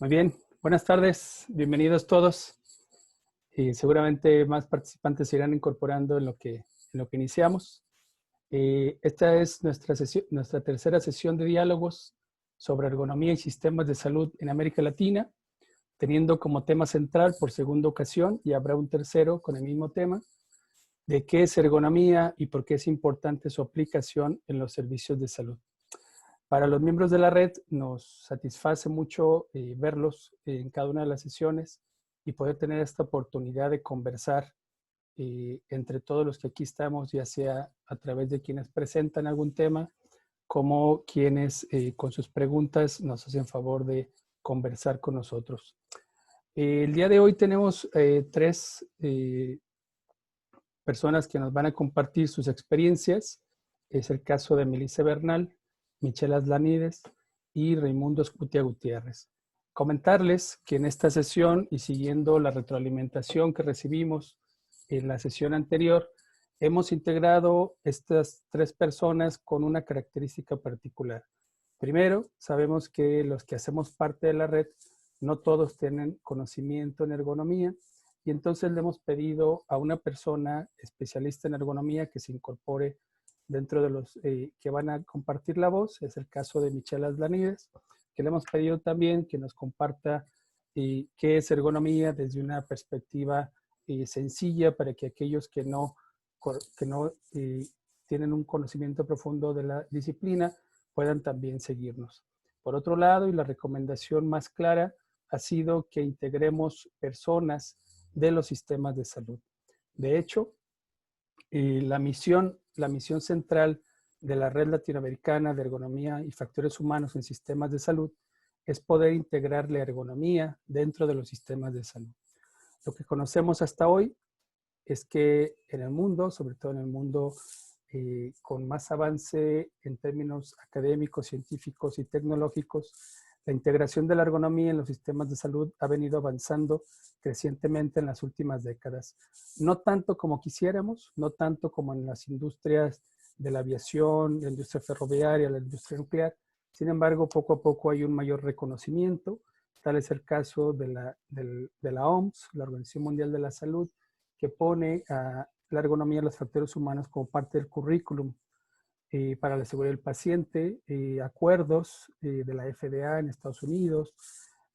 Muy bien, buenas tardes, bienvenidos todos. Seguramente más participantes se irán incorporando en lo que iniciamos. Esta es nuestra tercera sesión de diálogos sobre ergonomía y sistemas de salud en América Latina, teniendo como tema central por segunda ocasión, y habrá un tercero con el mismo tema, de qué es ergonomía y por qué es importante su aplicación en los servicios de salud. Para los miembros de la red nos satisface mucho verlos en cada una de las sesiones y poder tener esta oportunidad de conversar entre todos los que aquí estamos, ya sea a través de quienes presentan algún tema, como quienes con sus preguntas nos hacen favor de conversar con nosotros. El día de hoy tenemos tres personas que nos van a compartir sus experiencias. Es el caso de Melissa Bernal, Michelle Aslanides y Raimundo Escutia Gutiérrez. Comentarles que en esta sesión y siguiendo la retroalimentación que recibimos en la sesión anterior, hemos integrado estas tres personas con una característica particular. Primero, sabemos que los que hacemos parte de la red no todos tienen conocimiento en ergonomía, y entonces le hemos pedido a una persona especialista en ergonomía que se incorpore dentro de los que van a compartir la voz. Es el caso de Michelle Aslanides, que le hemos pedido también que nos comparta qué es ergonomía desde una perspectiva sencilla para que aquellos que no tienen un conocimiento profundo de la disciplina puedan también seguirnos. Por otro lado, y la recomendación más clara ha sido que integremos personas de los sistemas de salud. De hecho, la misión central de la Red Latinoamericana de Ergonomía y Factores Humanos en Sistemas de Salud es poder integrar la ergonomía dentro de los sistemas de salud. Lo que conocemos hasta hoy es que en el mundo, sobre todo en el mundo con más avance en términos académicos, científicos y tecnológicos, la integración de la ergonomía en los sistemas de salud ha venido avanzando crecientemente en las últimas décadas. No tanto como quisiéramos, no tanto como en las industrias de la aviación, la industria ferroviaria, la industria nuclear. Sin embargo, poco a poco hay un mayor reconocimiento. Tal es el caso de la OMS, la Organización Mundial de la Salud, que pone a la ergonomía de los factores humanos como parte del currículum para la seguridad del paciente, acuerdos de la FDA en Estados Unidos,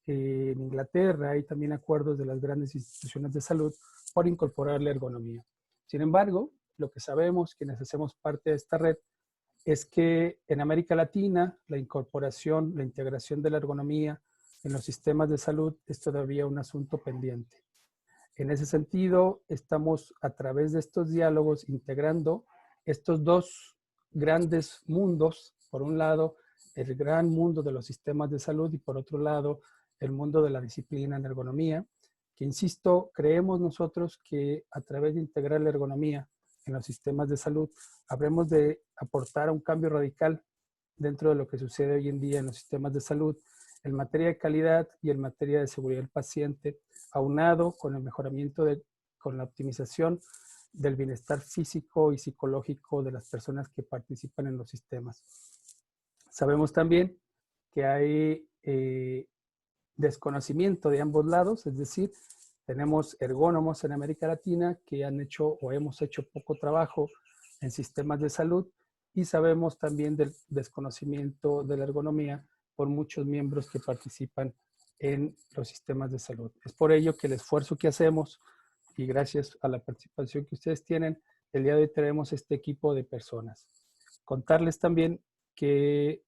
en Inglaterra, hay también acuerdos de las grandes instituciones de salud por incorporar la ergonomía. Sin embargo, lo que sabemos, quienes hacemos parte de esta red, es que en América Latina la incorporación, la integración de la ergonomía en los sistemas de salud es todavía un asunto pendiente. En ese sentido, estamos a través de estos diálogos integrando estos dos grandes mundos. Por un lado, el gran mundo de los sistemas de salud y por otro lado, el mundo de la disciplina en ergonomía, que insisto, creemos nosotros que a través de integrar la ergonomía en los sistemas de salud, habremos de aportar un cambio radical dentro de lo que sucede hoy en día en los sistemas de salud, en materia de calidad y en materia de seguridad del paciente, aunado con el mejoramiento, con la optimización del bienestar físico y psicológico de las personas que participan en los sistemas. Sabemos también que hay desconocimiento de ambos lados, es decir, tenemos ergónomos en América Latina que han hecho o hemos hecho poco trabajo en sistemas de salud, y sabemos también del desconocimiento de la ergonomía por muchos miembros que participan en los sistemas de salud. Es por ello que el esfuerzo que hacemos, y gracias a la participación que ustedes tienen, el día de hoy tenemos este equipo de personas. Contarles también que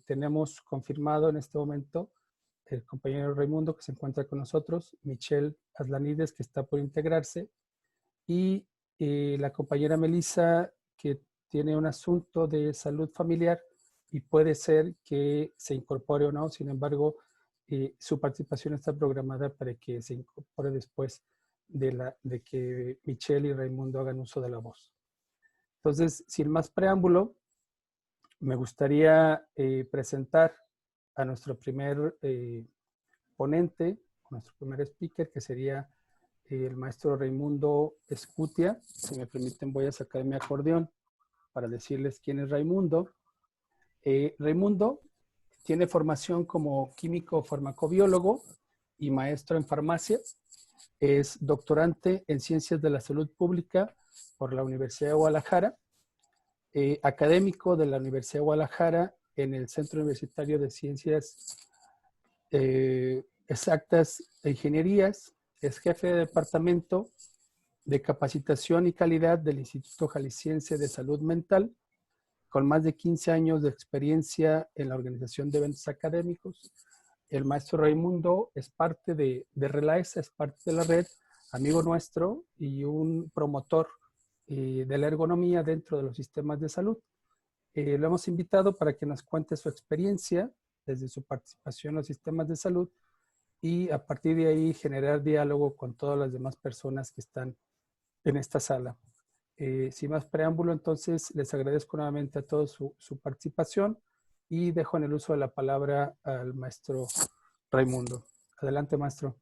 tenemos confirmado en este momento el compañero Raimundo, que se encuentra con nosotros, Michelle Aslanides, que está por integrarse, y la compañera Melissa, que tiene un asunto de salud familiar y puede ser que se incorpore o no. Sin embargo, su participación está programada para que se incorpore después de que Michelle y Raimundo hagan uso de la voz. Entonces, sin más preámbulo, me gustaría presentar a nuestro primer ponente, nuestro primer speaker, que sería el maestro Raimundo Escutia. Si me permiten, voy a sacar mi acordeón para decirles quién es Raimundo. Raimundo tiene formación como químico farmacobiólogo y maestro en farmacia. Es doctorante en Ciencias de la Salud Pública por la Universidad de Guadalajara, académico de la Universidad de Guadalajara en el Centro Universitario de Ciencias Exactas e Ingenierías. Es jefe de departamento de capacitación y calidad del Instituto Jalisciense de Salud Mental, con más de 15 años de experiencia en la organización de eventos académicos. El maestro Raimundo es parte de RELAESA, es parte de la red, amigo nuestro y un promotor de la ergonomía dentro de los sistemas de salud. Lo hemos invitado para que nos cuente su experiencia desde su participación en los sistemas de salud y a partir de ahí generar diálogo con todas las demás personas que están en esta sala. Sin más preámbulo, entonces les agradezco nuevamente a todos su participación y dejo en el uso de la palabra al maestro Raimundo. Adelante, maestro.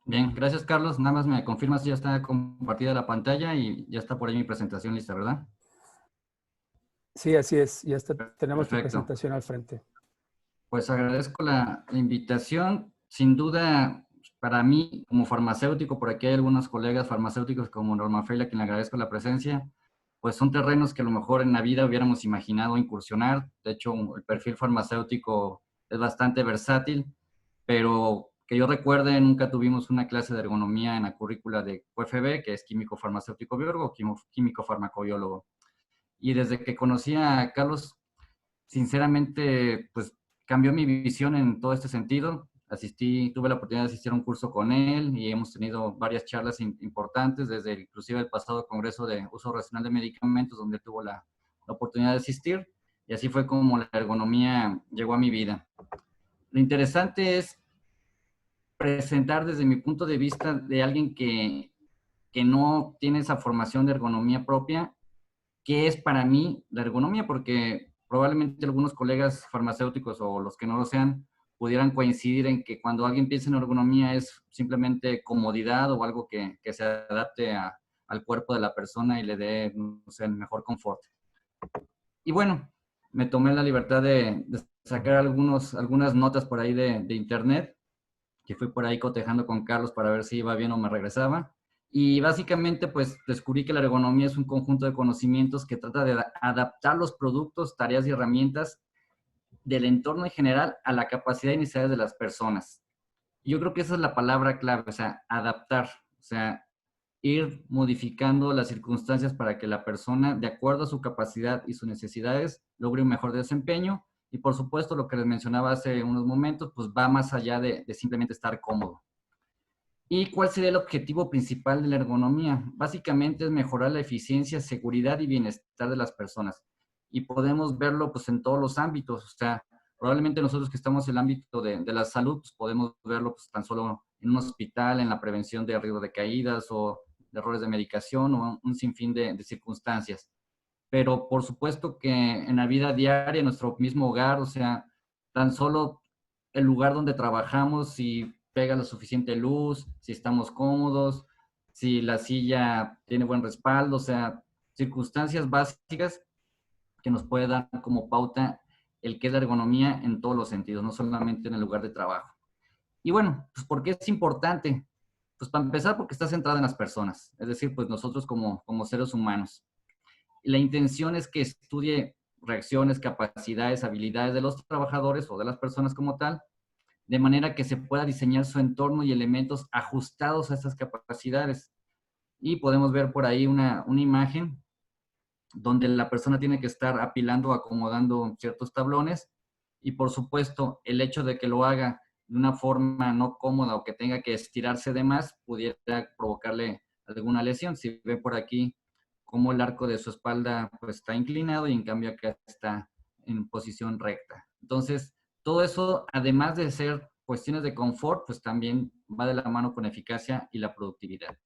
Bien, gracias, Carlos. Nada más me confirmas si ya está compartida la pantalla y ya está por ahí mi presentación lista, ¿verdad? Sí, así es. Ya está, tenemos tu Perfecto. presentación al frente. Pues agradezco la invitación. Sin duda, para mí, como farmacéutico, por aquí hay algunos colegas farmacéuticos como Norma Feila, a quien le agradezco la presencia, pues son terrenos que a lo mejor en la vida hubiéramos imaginado incursionar. De hecho, el perfil farmacéutico es bastante versátil, pero que yo recuerde, nunca tuvimos una clase de ergonomía en la currícula de QFB, que es químico farmacéutico biólogo, químico farmacobiólogo. Y desde que conocí a Carlos, sinceramente, pues cambió mi visión en todo este sentido. Tuve la oportunidad de asistir a un curso con él y hemos tenido varias charlas importantes, desde inclusive el pasado Congreso de Uso Racional de Medicamentos, donde tuvo la oportunidad de asistir, y así fue como la ergonomía llegó a mi vida. Lo interesante es presentar desde mi punto de vista de alguien que no tiene esa formación de ergonomía propia, qué es para mí la ergonomía, porque probablemente algunos colegas farmacéuticos o los que no lo sean pudieran coincidir en que cuando alguien piensa en ergonomía es simplemente comodidad o algo que se adapte al cuerpo de la persona y le dé, no sé, el mejor confort. Y bueno, me tomé la libertad de sacar algunas notas por ahí de internet, que fui por ahí cotejando con Carlos para ver si iba bien o me regresaba. Y básicamente, pues, descubrí que la ergonomía es un conjunto de conocimientos que trata de adaptar los productos, tareas y herramientas del entorno en general a la capacidad y necesidades de las personas. Y yo creo que esa es la palabra clave, o sea, adaptar, o sea, ir modificando las circunstancias para que la persona, de acuerdo a su capacidad y sus necesidades, logre un mejor desempeño. Y por supuesto, lo que les mencionaba hace unos momentos, pues va más allá de simplemente estar cómodo. ¿Y cuál sería el objetivo principal de la ergonomía? Básicamente es mejorar la eficiencia, seguridad y bienestar de las personas. Y podemos verlo pues en todos los ámbitos. O sea, probablemente nosotros que estamos en el ámbito de la salud, pues podemos verlo pues tan solo en un hospital, en la prevención de riesgo de caídas o de errores de medicación o un sinfín de circunstancias. Pero por supuesto que en la vida diaria, en nuestro mismo hogar, o sea, tan solo el lugar donde trabajamos, si pega la suficiente luz, si estamos cómodos, si la silla tiene buen respaldo, o sea, circunstancias básicas que nos puede dar como pauta el que es la ergonomía en todos los sentidos, no solamente en el lugar de trabajo. Y bueno, pues ¿por qué es importante? Pues para empezar porque está centrada en las personas, es decir, pues nosotros como seres humanos. La intención es que estudie reacciones, capacidades, habilidades de los trabajadores o de las personas como tal, de manera que se pueda diseñar su entorno y elementos ajustados a esas capacidades. Y podemos ver por ahí una imagen donde la persona tiene que estar apilando o acomodando ciertos tablones y por supuesto el hecho de que lo haga de una forma no cómoda o que tenga que estirarse de más pudiera provocarle alguna lesión. Si ve por aquí cómo el arco de su espalda pues está inclinado y en cambio acá está en posición recta. Entonces, todo eso, además de ser cuestiones de confort, pues también va de la mano con eficacia y la productividad.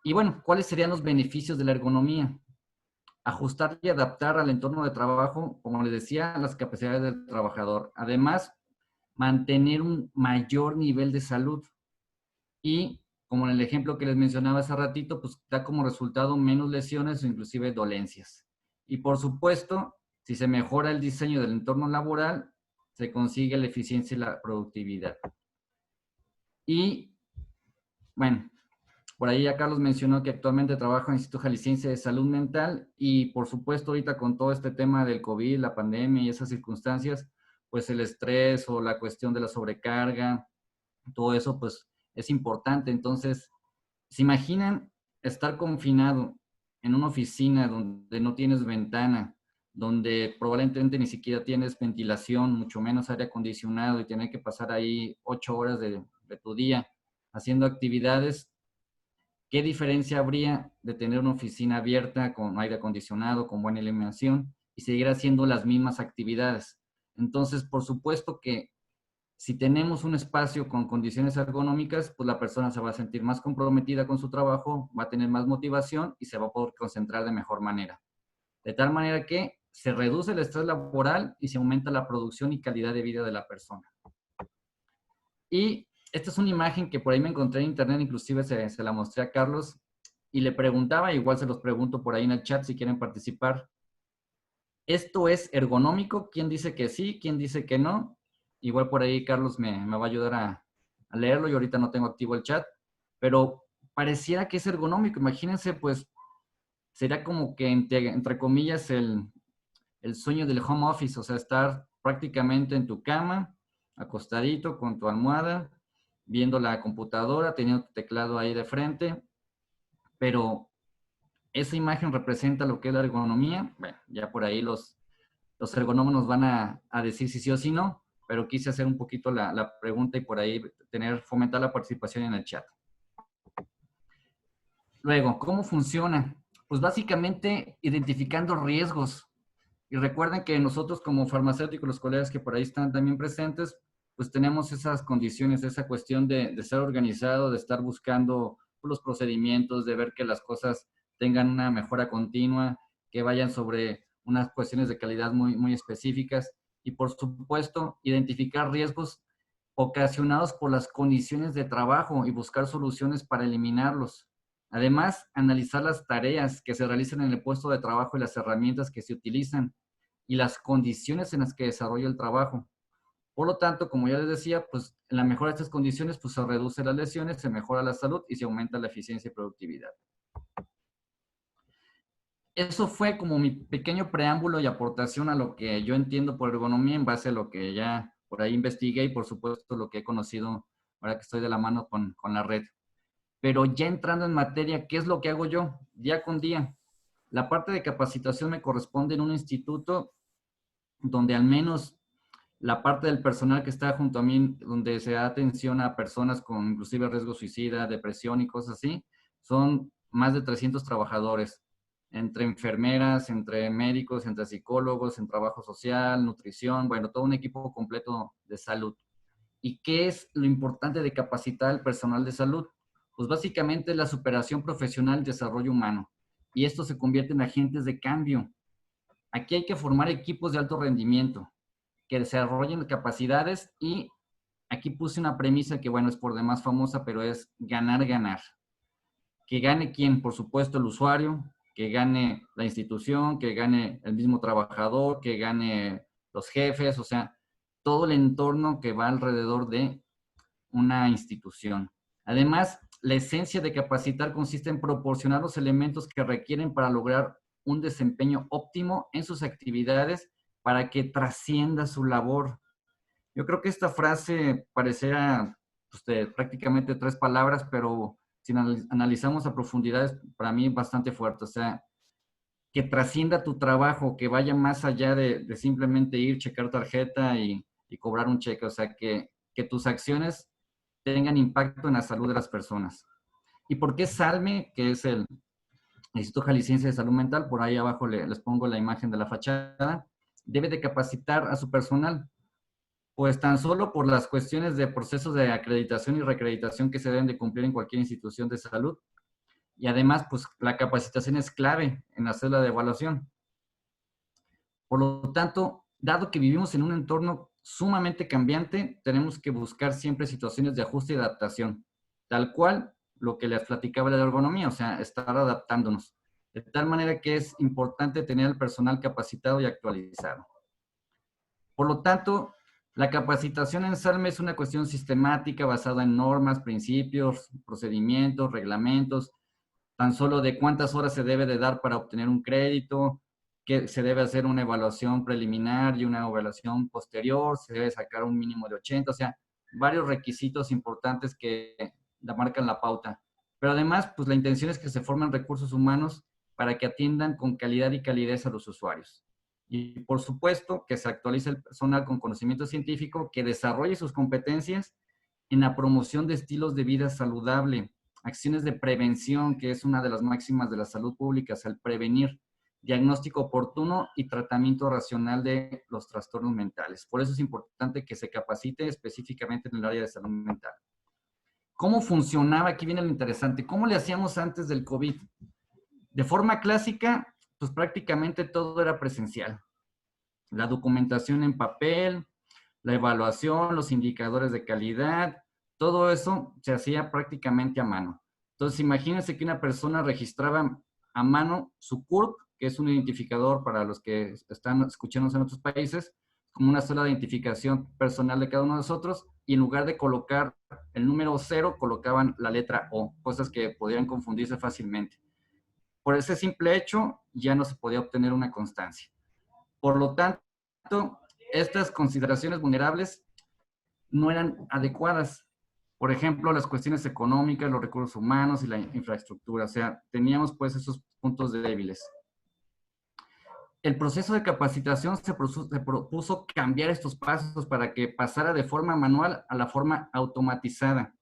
Y bueno, ¿cuáles serían los beneficios de la ergonomía? Ajustar y adaptar al entorno de trabajo, como les decía, las capacidades del trabajador. Además, mantener un mayor nivel de salud. Y, como en el ejemplo que les mencionaba hace ratito, pues da como resultado menos lesiones o inclusive dolencias. Y por supuesto, Si se mejora el diseño del entorno laboral, se consigue la eficiencia y la productividad. Y, bueno, por ahí ya Carlos mencionó que actualmente trabaja en el Instituto Jalisciense de Salud Mental y, por supuesto, ahorita con todo este tema del COVID, la pandemia y esas circunstancias, pues el estrés o la cuestión de la sobrecarga, todo eso, pues, es importante. Entonces, ¿se imaginan estar confinado en una oficina donde no tienes ventana, donde probablemente ni siquiera tienes ventilación, mucho menos aire acondicionado, y tener que pasar ahí 8 horas de tu día haciendo actividades? ¿Qué diferencia habría de tener una oficina abierta con aire acondicionado, con buena iluminación y seguir haciendo las mismas actividades? Entonces, por supuesto que si tenemos un espacio con condiciones ergonómicas, pues la persona se va a sentir más comprometida con su trabajo, va a tener más motivación y se va a poder concentrar de mejor manera. De tal manera que se reduce el estrés laboral y se aumenta la producción y calidad de vida de la persona. Y esta es una imagen que por ahí me encontré en internet, inclusive se la mostré a Carlos y le preguntaba, igual se los pregunto por ahí en el chat si quieren participar. ¿Esto es ergonómico? ¿Quién dice que sí? ¿Quién dice que no? Igual por ahí Carlos me va a ayudar a leerlo. Yo ahorita no tengo activo el chat, pero pareciera que es ergonómico. Imagínense, pues, sería como que, entre comillas, el sueño del home office, o sea, estar prácticamente en tu cama, acostadito con tu almohada, viendo la computadora, teniendo tu teclado ahí de frente, pero esa imagen representa lo que es la ergonomía. Bueno, ya por ahí los ergonómicos nos van a decir si sí o si no, pero quise hacer un poquito la pregunta y por ahí fomentar la participación en el chat. Luego, ¿cómo funciona? Pues básicamente identificando riesgos. Y recuerden que nosotros como farmacéuticos, los colegas que por ahí están también presentes, pues tenemos esas condiciones, esa cuestión de ser organizado, de estar buscando los procedimientos, de ver que las cosas tengan una mejora continua, que vayan sobre unas cuestiones de calidad muy, muy específicas y, por supuesto, identificar riesgos ocasionados por las condiciones de trabajo y buscar soluciones para eliminarlos. Además, analizar las tareas que se realizan en el puesto de trabajo y las herramientas que se utilizan y las condiciones en las que desarrolla el trabajo. Por lo tanto, como ya les decía, pues en la mejora de estas condiciones, pues se reducen las lesiones, se mejora la salud y se aumenta la eficiencia y productividad. Eso fue como mi pequeño preámbulo y aportación a lo que yo entiendo por ergonomía en base a lo que ya por ahí investigué y por supuesto lo que he conocido ahora que estoy de la mano con la red. Pero ya entrando en materia, ¿qué es lo que hago yo día con día? La parte de capacitación me corresponde en un instituto donde al menos la parte del personal que está junto a mí, donde se da atención a personas con inclusive riesgo suicida, depresión y cosas así, son más de 300 trabajadores, entre enfermeras, entre médicos, entre psicólogos, en trabajo social, nutrición, bueno, todo un equipo completo de salud. ¿Y qué es lo importante de capacitar al personal de salud? Pues básicamente la superación profesional y desarrollo humano. Y esto se convierte en agentes de cambio. Aquí hay que formar equipos de alto rendimiento, que desarrollen capacidades y aquí puse una premisa que, bueno, es por demás famosa, pero es ganar, ganar. Que gane quién, por supuesto, el usuario, que gane la institución, que gane el mismo trabajador, que gane los jefes, o sea, todo el entorno que va alrededor de una institución. Además, la esencia de capacitar consiste en proporcionar los elementos que requieren para lograr un desempeño óptimo en sus actividades para que trascienda su labor. Yo creo que esta frase parecerá pues, de prácticamente 3 palabras, pero si analizamos a profundidad es para mí bastante fuerte. O sea, que trascienda tu trabajo, que vaya más allá de simplemente ir, checar tarjeta y cobrar un cheque. O sea, que tus acciones tengan impacto en la salud de las personas. ¿Y por qué SALME, que es el Instituto Jalisciense de Salud Mental? Por ahí abajo les pongo la imagen de la fachada. Debe de capacitar a su personal, pues tan solo por las cuestiones de procesos de acreditación y reacreditación que se deben de cumplir en cualquier institución de salud. Y además, pues la capacitación es clave en la célula de evaluación. Por lo tanto, dado que vivimos en un entorno sumamente cambiante, tenemos que buscar siempre situaciones de ajuste y adaptación, tal cual lo que les platicaba de la ergonomía, o sea, estar adaptándonos. De tal manera que es importante tener el personal capacitado y actualizado. Por lo tanto, la capacitación en SALME es una cuestión sistemática basada en normas, principios, procedimientos, reglamentos, tan solo de cuántas horas se debe de dar para obtener un crédito, que se debe hacer una evaluación preliminar y una evaluación posterior, se debe sacar un mínimo de 80, o sea, varios requisitos importantes que marcan la pauta. Pero además, pues la intención es que se formen recursos humanos para que atiendan con calidad y calidez a los usuarios. Y por supuesto que se actualice el personal con conocimiento científico, que desarrolle sus competencias en la promoción de estilos de vida saludable, acciones de prevención, que es una de las máximas de la salud pública, el prevenir, diagnóstico oportuno y tratamiento racional de los trastornos mentales. Por eso es importante que se capacite específicamente en el área de salud mental. ¿Cómo funcionaba? Aquí viene lo interesante. ¿Cómo le hacíamos antes del COVID? De forma clásica, pues prácticamente todo era presencial. La documentación en papel, la evaluación, los indicadores de calidad, todo eso se hacía prácticamente a mano. Entonces, imagínense que una persona registraba a mano su CURP, que es un identificador para los que están escuchándonos en otros países, como una sola identificación personal de cada uno de nosotros, y en lugar de colocar el número 0, colocaban la letra O, cosas que podrían confundirse fácilmente. Por ese simple hecho, ya no se podía obtener una constancia. Por lo tanto, estas consideraciones vulnerables no eran adecuadas. Por ejemplo, las cuestiones económicas, los recursos humanos y la infraestructura. O sea, teníamos pues esos puntos débiles. El proceso de capacitación se propuso cambiar estos pasos para que pasara de forma manual a la forma automatizada.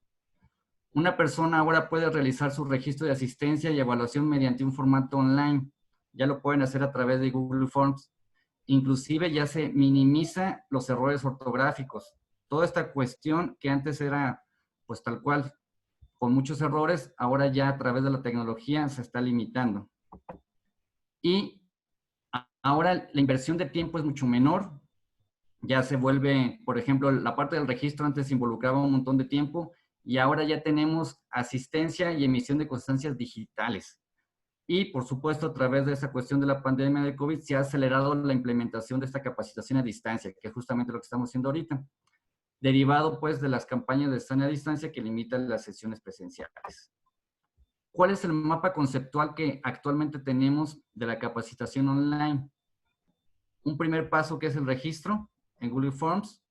Una persona ahora puede realizar su registro de asistencia y evaluación mediante un formato online. Ya lo pueden hacer a través de Google Forms. Inclusive ya se minimiza los errores ortográficos. Toda esta cuestión que antes era pues tal cual, con muchos errores, ahora ya a través de la tecnología se está limitando. Y ahora la inversión de tiempo es mucho menor. Ya se vuelve, por ejemplo, la parte del registro antes involucraba un montón de tiempo y ahora ya tenemos asistencia y emisión de constancias digitales. Y, por supuesto, a través de esa cuestión de la pandemia de COVID, se ha acelerado la implementación de esta capacitación a distancia, que es justamente lo que estamos haciendo ahorita, derivado, pues, de las campañas de sana distancia que limitan las sesiones presenciales. ¿Cuál es el mapa conceptual que actualmente tenemos de la capacitación online? Un primer paso que es el registro en Google Forms,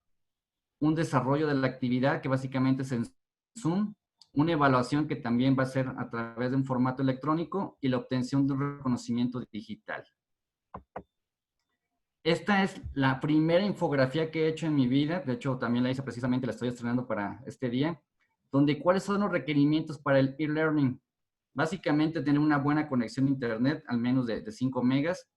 un desarrollo de la actividad que básicamente es en Zoom, una evaluación que también va a ser a través de un formato electrónico y la obtención de un reconocimiento digital. Esta es la primera infografía que he hecho en mi vida, de hecho también la hice precisamente, la estoy estrenando para este día, donde cuáles son los requerimientos para el e-learning. Básicamente tener una buena conexión a internet, al menos de 5 megas,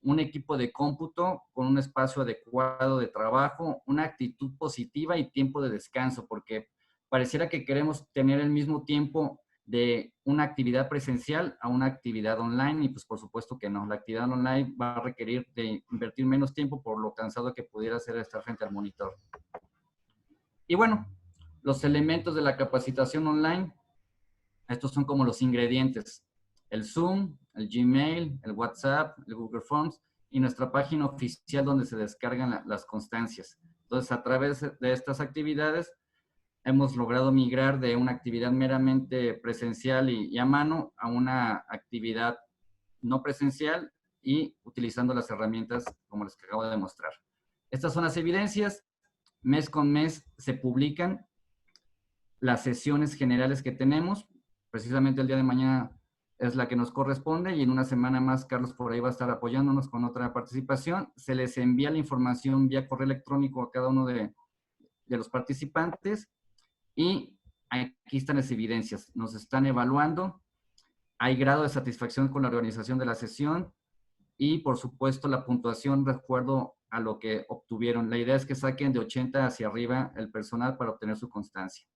un equipo de cómputo con un espacio adecuado de trabajo, una actitud positiva y tiempo de descanso, porque pareciera que queremos tener el mismo tiempo de una actividad presencial a una actividad online y pues por supuesto que no. La actividad online va a requerir de invertir menos tiempo por lo cansado que pudiera ser estar frente al monitor. Y bueno, los elementos de la capacitación online, estos son como los ingredientes. El Zoom, el Gmail, el WhatsApp, el Google Forms y nuestra página oficial donde se descargan las constancias. Entonces, a través de estas actividades, hemos logrado migrar de una actividad meramente presencial y a mano a una actividad no presencial y utilizando las herramientas como les acabo de mostrar. Estas son las evidencias. Mes con mes se publican las sesiones generales que tenemos. Precisamente el día de mañana es la que nos corresponde y en una semana más Carlos por ahí va a estar apoyándonos con otra participación. Se les envía la información vía correo electrónico a cada uno de los participantes y aquí están las evidencias. Nos están evaluando, hay grado de satisfacción con la organización de la sesión y por supuesto la puntuación de acuerdo a lo que obtuvieron. La idea es que saquen de 80 hacia arriba el personal para obtener su constancia.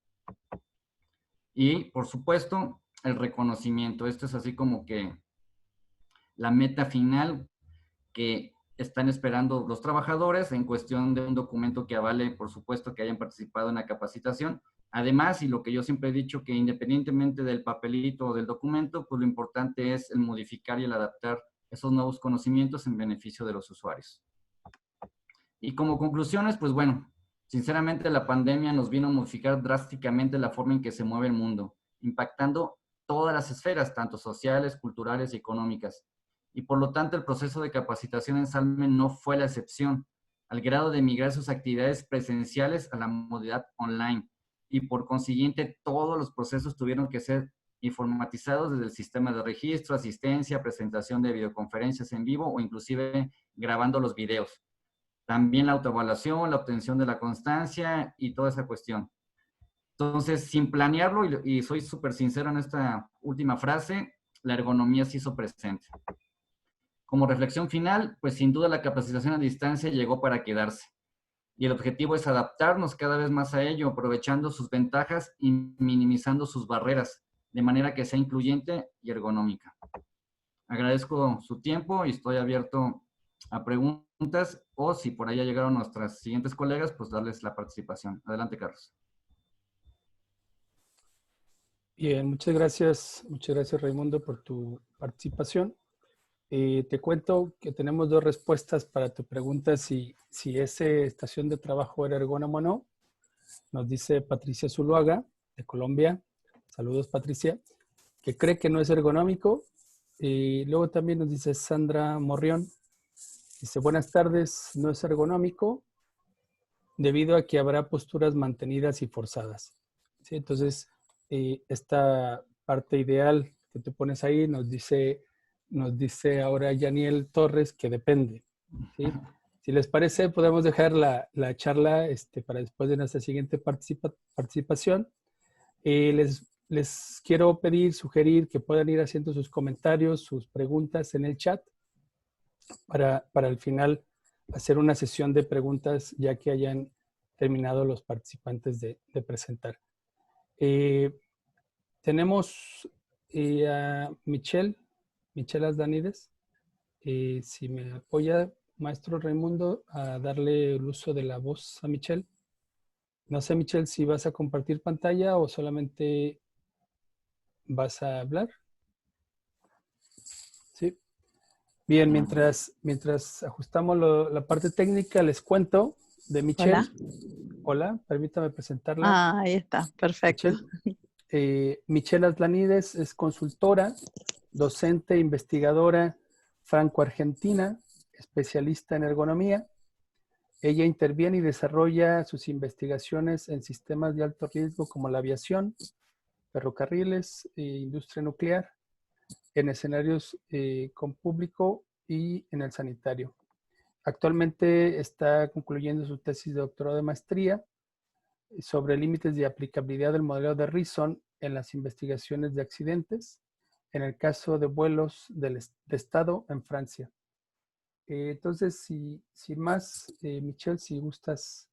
Y, por supuesto, el reconocimiento. Esto es así como que la meta final que están esperando los trabajadores en cuestión de un documento que avale, por supuesto, que hayan participado en la capacitación Además, y lo que yo siempre he dicho, que independientemente del papelito o del documento, pues lo importante es el modificar y el adaptar esos nuevos conocimientos en beneficio de los usuarios. Y como conclusiones, pues bueno, sinceramente la pandemia nos vino a modificar drásticamente la forma en que se mueve el mundo, impactando todas las esferas, tanto sociales, culturales y económicas. Y por lo tanto, el proceso de capacitación en Salme no fue la excepción, al grado de migrar sus actividades presenciales a la modalidad online. Y por consiguiente, todos los procesos tuvieron que ser informatizados desde el sistema de registro, asistencia, presentación de videoconferencias en vivo o inclusive grabando los videos. También la autoevaluación, la obtención de la constancia y toda esa cuestión. Entonces, sin planearlo, y soy súper sincero en esta última frase, la ergonomía se hizo presente. Como reflexión final, pues sin duda la capacitación a distancia llegó para quedarse. Y el objetivo es adaptarnos cada vez más a ello, aprovechando sus ventajas y minimizando sus barreras, de manera que sea incluyente y ergonómica. Agradezco su tiempo y estoy abierto a preguntas o si por ahí ya llegaron nuestras siguientes colegas, pues darles la participación. Adelante, Carlos. Bien, muchas gracias Raimundo por tu participación. Te cuento que tenemos dos respuestas para tu pregunta si esa estación de trabajo era ergónoma o no. Nos dice Patricia Zuluaga, de Colombia. Saludos, Patricia, que cree que no es ergonómico. Y luego también nos dice Sandra Morrión. Dice, buenas tardes, no es ergonómico debido a que habrá posturas mantenidas y forzadas. ¿Sí? Entonces, esta parte ideal que tú pones ahí nos dice ahora Yaniel Torres que depende. ¿Sí? Si les parece, podemos dejar la charla para después de nuestra siguiente participación. Les quiero pedir, sugerir que puedan ir haciendo sus comentarios, sus preguntas en el chat para al final hacer una sesión de preguntas ya que hayan terminado los participantes de presentar. Tenemos a Michelle Asdanides. Si me apoya, maestro Raimundo, a darle el uso de la voz a Michelle. No sé, Michelle, si vas a compartir pantalla o solamente vas a hablar. Sí. Bien, mientras ajustamos la parte técnica, les cuento de Michelle. Hola. Hola, permítame presentarla. Ahí está, perfecto. Michelle Asdanides es consultora, docente, investigadora franco-argentina, especialista en ergonomía. Ella interviene y desarrolla sus investigaciones en sistemas de alto riesgo como la aviación, ferrocarriles e industria nuclear, en escenarios con público y en el sanitario. Actualmente está concluyendo su tesis de doctorado de maestría sobre límites de aplicabilidad del modelo de Reason en las investigaciones de accidentes, en el caso de vuelos de Estado en Francia. Entonces, sin más, Michelle, si gustas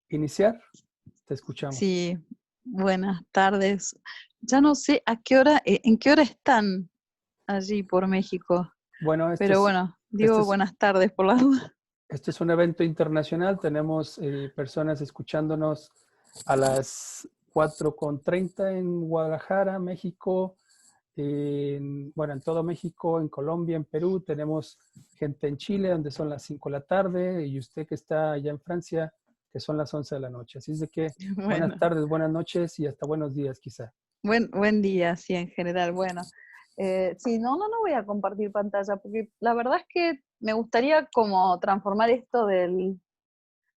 iniciar, te escuchamos. Sí, buenas tardes. Ya no sé a qué hora, en qué hora están allí por México. Bueno, pero bueno, digo buenas tardes por la duda. Este es un evento internacional. Tenemos personas escuchándonos a las 4:30 en Guadalajara, México, en todo México, en Colombia, en Perú. Tenemos gente en Chile, donde son las 5 de la tarde, y usted que está allá en Francia, que son las 11 de la noche. Así es de que buenas tardes, buenas noches y hasta buenos días quizá. Buen día, sí, en general. Bueno, sí, no voy a compartir pantalla, porque la verdad es que me gustaría como transformar esto del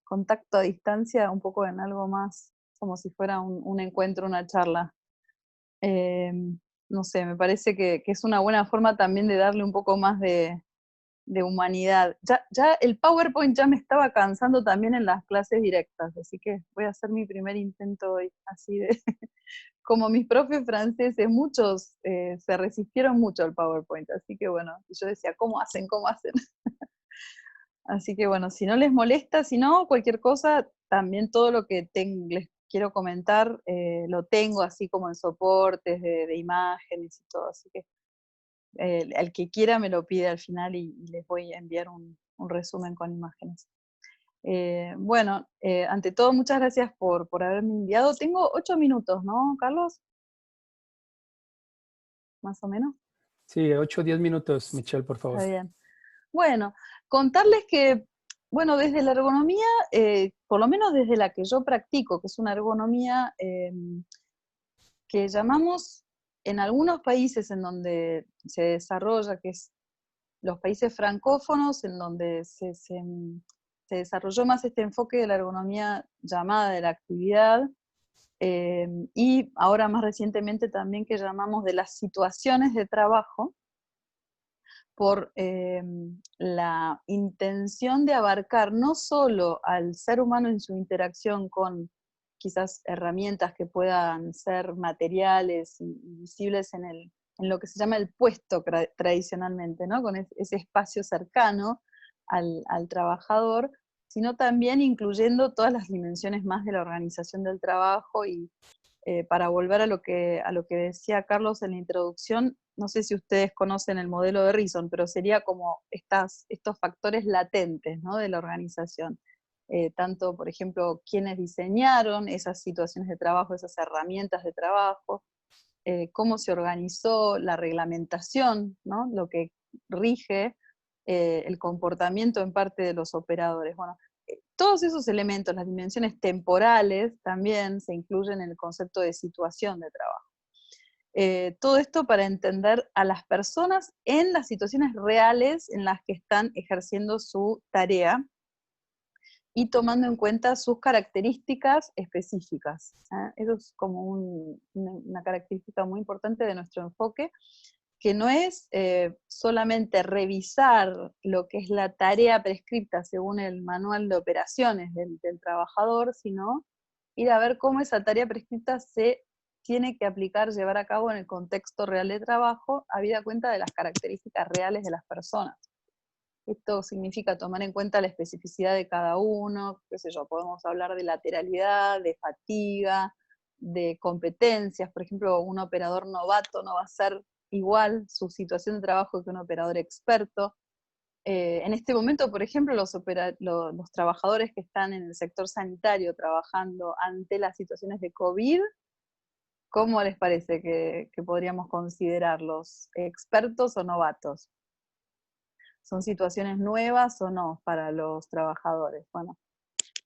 contacto a distancia un poco en algo más, como si fuera un encuentro, una charla. No sé, me parece que es una buena forma también de darle un poco más de humanidad. Ya el PowerPoint ya me estaba cansando también en las clases directas, así que voy a hacer mi primer intento hoy, así de... Como mis profes franceses, muchos se resistieron mucho al PowerPoint, así que bueno, yo decía, ¿cómo hacen? ¿Cómo hacen? Así que bueno, si no les molesta, si no, cualquier cosa, también todo lo que les quiero comentar, lo tengo así como en soportes de imágenes y todo, así que el que quiera me lo pide al final y les voy a enviar un resumen con imágenes. Bueno, ante todo, muchas gracias por haberme enviado. Tengo 8 minutos, ¿no, Carlos? Más o menos. Sí, 8 o 10 minutos, Michelle, por favor. Está bien. Bueno, contarles que, bueno, desde la ergonomía, por lo menos desde la que yo practico, que es una ergonomía que llamamos en algunos países en donde se desarrolla, que es los países francófonos, en donde se desarrolló más este enfoque de la ergonomía llamada de la actividad, y ahora más recientemente también que llamamos de las situaciones de trabajo, por la intención de abarcar no solo al ser humano en su interacción con quizás herramientas que puedan ser materiales y visibles en lo que se llama el puesto tradicionalmente, ¿no? Con ese espacio cercano al trabajador, sino también incluyendo todas las dimensiones más de la organización del trabajo y para volver a lo que decía Carlos en la introducción, no sé si ustedes conocen el modelo de Reason, pero sería como estos factores latentes, ¿no?, de la organización. Tanto, por ejemplo, quienes diseñaron esas situaciones de trabajo, esas herramientas de trabajo, cómo se organizó la reglamentación, ¿no?, lo que rige el comportamiento en parte de los operadores. Bueno, todos esos elementos, las dimensiones temporales, también se incluyen en el concepto de situación de trabajo. Todo esto para entender a las personas en las situaciones reales en las que están ejerciendo su tarea y tomando en cuenta sus características específicas. Eso es como una característica muy importante de nuestro enfoque, que no es solamente revisar lo que es la tarea prescripta según el manual de operaciones del trabajador, sino ir a ver cómo esa tarea prescripta se tiene que aplicar, llevar a cabo en el contexto real de trabajo, habida cuenta de las características reales de las personas. Esto significa tomar en cuenta la especificidad de cada uno, qué sé yo, podemos hablar de lateralidad, de fatiga, de competencias. Por ejemplo, un operador novato no va a ser igual su situación de trabajo que un operador experto. En este momento, por ejemplo, los trabajadores que están en el sector sanitario trabajando ante las situaciones de COVID, ¿cómo les parece que podríamos considerarlos? ¿Expertos o novatos? ¿Son situaciones nuevas o no para los trabajadores? Bueno,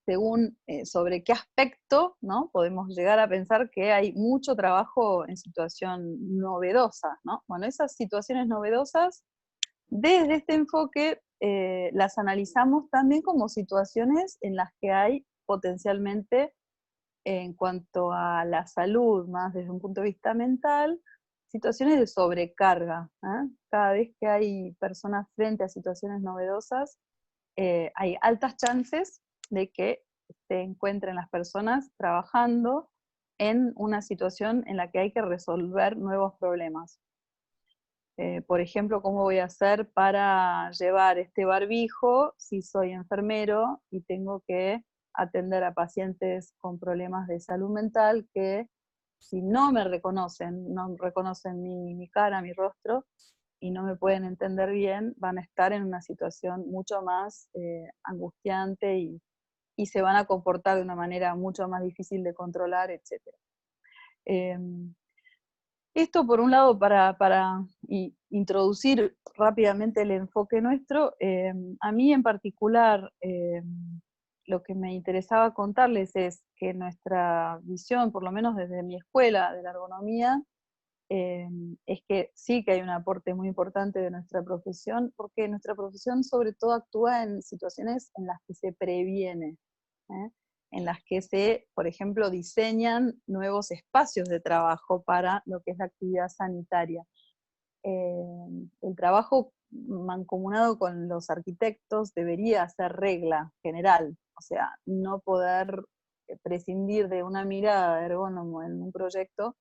según sobre qué aspecto, ¿no?, podemos llegar a pensar que hay mucho trabajo en situación novedosa, ¿no? Bueno, esas situaciones novedosas, desde este enfoque, las analizamos también como situaciones en las que hay potencialmente, en cuanto a la salud, más desde un punto de vista mental, situaciones de sobrecarga. Cada vez que hay personas frente a situaciones novedosas, hay altas chances de que se encuentren las personas trabajando en una situación en la que hay que resolver nuevos problemas. Por ejemplo, ¿cómo voy a hacer para llevar este barbijo si soy enfermero y tengo que atender a pacientes con problemas de salud mental que, si no me reconocen, no reconocen mi cara, mi rostro, y no me pueden entender bien, van a estar en una situación mucho más angustiante y se van a comportar de una manera mucho más difícil de controlar, etc. Esto por un lado para introducir rápidamente el enfoque nuestro. A mí en particular, lo que me interesaba contarles es que nuestra visión, por lo menos desde mi escuela de la ergonomía, es que sí que hay un aporte muy importante de nuestra profesión, porque nuestra profesión sobre todo actúa en situaciones en las que se previene, en las que se, por ejemplo, diseñan nuevos espacios de trabajo para lo que es la actividad sanitaria. El trabajo mancomunado con los arquitectos debería ser regla general, o sea, no poder prescindir de una mirada de ergónomo en un proyecto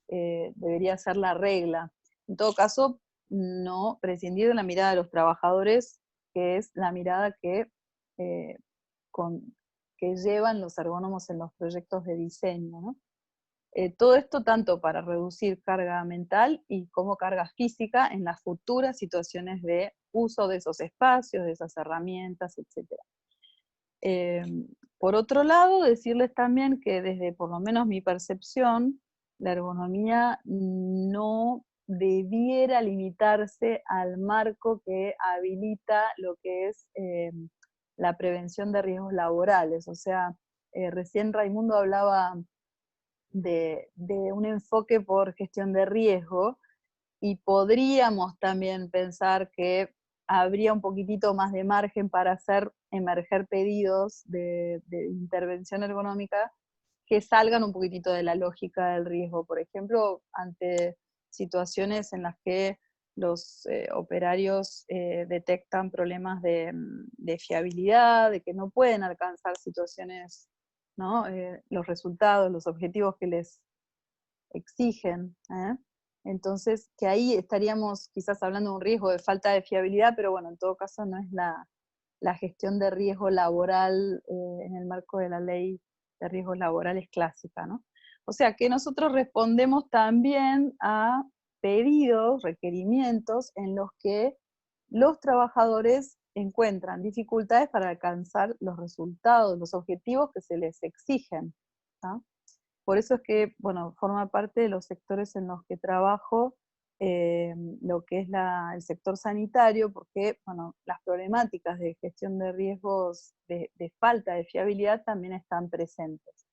debería ser la regla. En todo caso, no prescindir de la mirada de los trabajadores, que es la mirada eh, que llevan los ergónomos en los proyectos de diseño, ¿no? Todo esto tanto para reducir carga mental y como carga física en las futuras situaciones de uso de esos espacios, de esas herramientas, etc. Por otro lado, decirles también que desde por lo menos mi percepción, la ergonomía no debiera limitarse al marco que habilita lo que es la prevención de riesgos laborales. O sea, recién Raimundo hablaba de un enfoque por gestión de riesgo, y podríamos también pensar que habría un poquitito más de margen para hacer emerger pedidos de intervención ergonómica que salgan un poquitito de la lógica del riesgo. Por ejemplo, ante situaciones en las que los operarios detectan problemas de fiabilidad, de que no pueden alcanzar situaciones, ¿no? Los resultados, los objetivos que les exigen. Entonces, que ahí estaríamos quizás hablando de un riesgo de falta de fiabilidad, pero bueno, en todo caso no es la gestión de riesgo laboral en el marco de la ley de riesgos laborales clásica, ¿no? O sea que nosotros respondemos también a pedidos, requerimientos en los que los trabajadores encuentran dificultades para alcanzar los resultados, los objetivos que se les exigen. ¿No? Por eso es que, bueno, forma parte de los sectores en los que trabajo, lo que es el sector sanitario, porque, bueno, las problemáticas de gestión de riesgos de falta de fiabilidad también están presentes.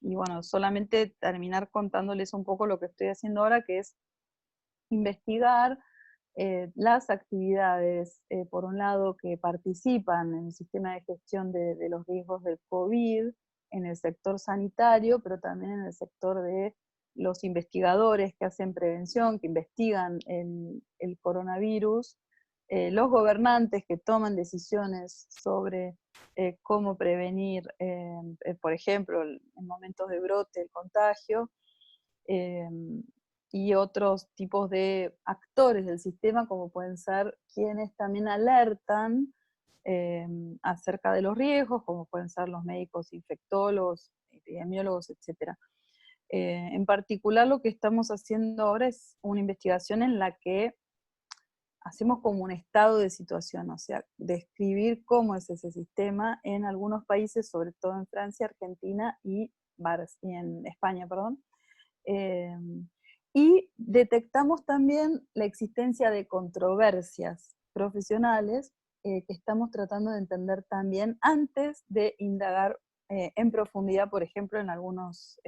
Y bueno, solamente terminar contándoles un poco lo que estoy haciendo ahora, que es investigar las actividades, por un lado, que participan en el sistema de gestión de los riesgos del COVID, en el sector sanitario, pero también en el sector de los investigadores que hacen prevención, que investigan el coronavirus, los gobernantes que toman decisiones sobre cómo prevenir, por ejemplo, en momentos de brote, el contagio, y otros tipos de actores del sistema, como pueden ser quienes también alertan acerca de los riesgos, como pueden ser los médicos infectólogos, epidemiólogos, etc. En particular, lo que estamos haciendo ahora es una investigación en la que hacemos como un estado de situación, o sea, describir cómo es ese sistema en algunos países, sobre todo en Francia, Argentina y en España, perdón. Y detectamos también la existencia de controversias profesionales que estamos tratando de entender también antes de indagar en profundidad, por ejemplo, en algunos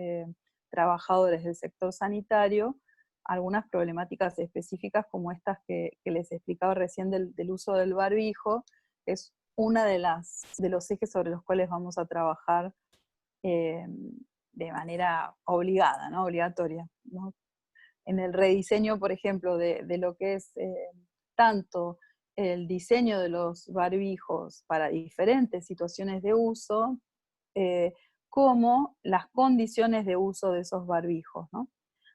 trabajadores del sector sanitario, algunas problemáticas específicas como estas que les explicaba recién del uso del barbijo, que es una de los ejes sobre los cuales vamos a trabajar de manera obligada, ¿no? Obligatoria, ¿no? En el rediseño, por ejemplo, de lo que es tanto el diseño de los barbijos para diferentes situaciones de uso, como las condiciones de uso de esos barbijos, ¿no?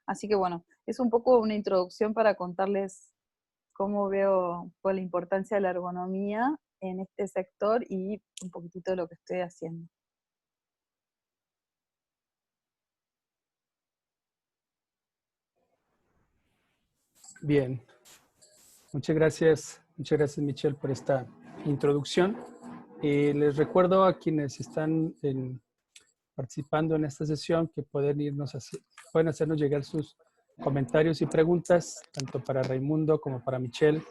Así que bueno, es un poco una introducción para contarles cómo veo la importancia de la ergonomía en este sector y un poquitito de lo que estoy haciendo. Bien, muchas gracias Michelle por esta introducción. Les recuerdo a quienes están participando en esta sesión que pueden hacernos llegar sus comentarios y preguntas, tanto para Raimundo como para Michelle,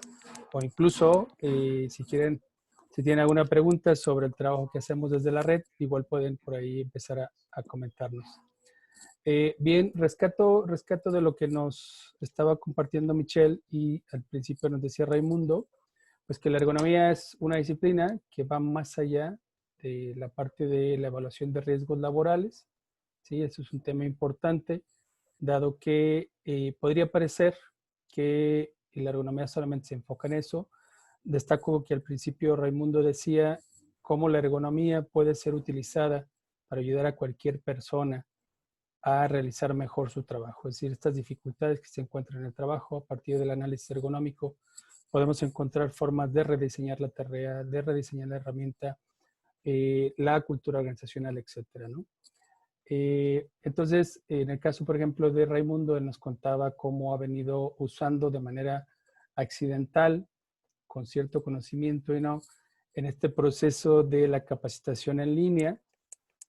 o incluso si tienen alguna pregunta sobre el trabajo que hacemos desde la red, igual pueden por ahí empezar a comentarnos. Bien, rescato de lo que nos estaba compartiendo Michelle y al principio nos decía Raimundo, pues que la ergonomía es una disciplina que va más allá de la parte de la evaluación de riesgos laborales. ¿Sí? Eso es un tema importante, dado que podría parecer que la ergonomía solamente se enfoca en eso. Destaco que al principio Raimundo decía cómo la ergonomía puede ser utilizada para ayudar a cualquier persona a realizar mejor su trabajo. Es decir, estas dificultades que se encuentran en el trabajo, a partir del análisis ergonómico, podemos encontrar formas de rediseñar la tarea, de rediseñar la herramienta, la cultura organizacional, etcétera, ¿no? Entonces, en el caso, por ejemplo, de Raimundo, él nos contaba cómo ha venido usando de manera accidental, con cierto conocimiento y no, en este proceso de la capacitación en línea,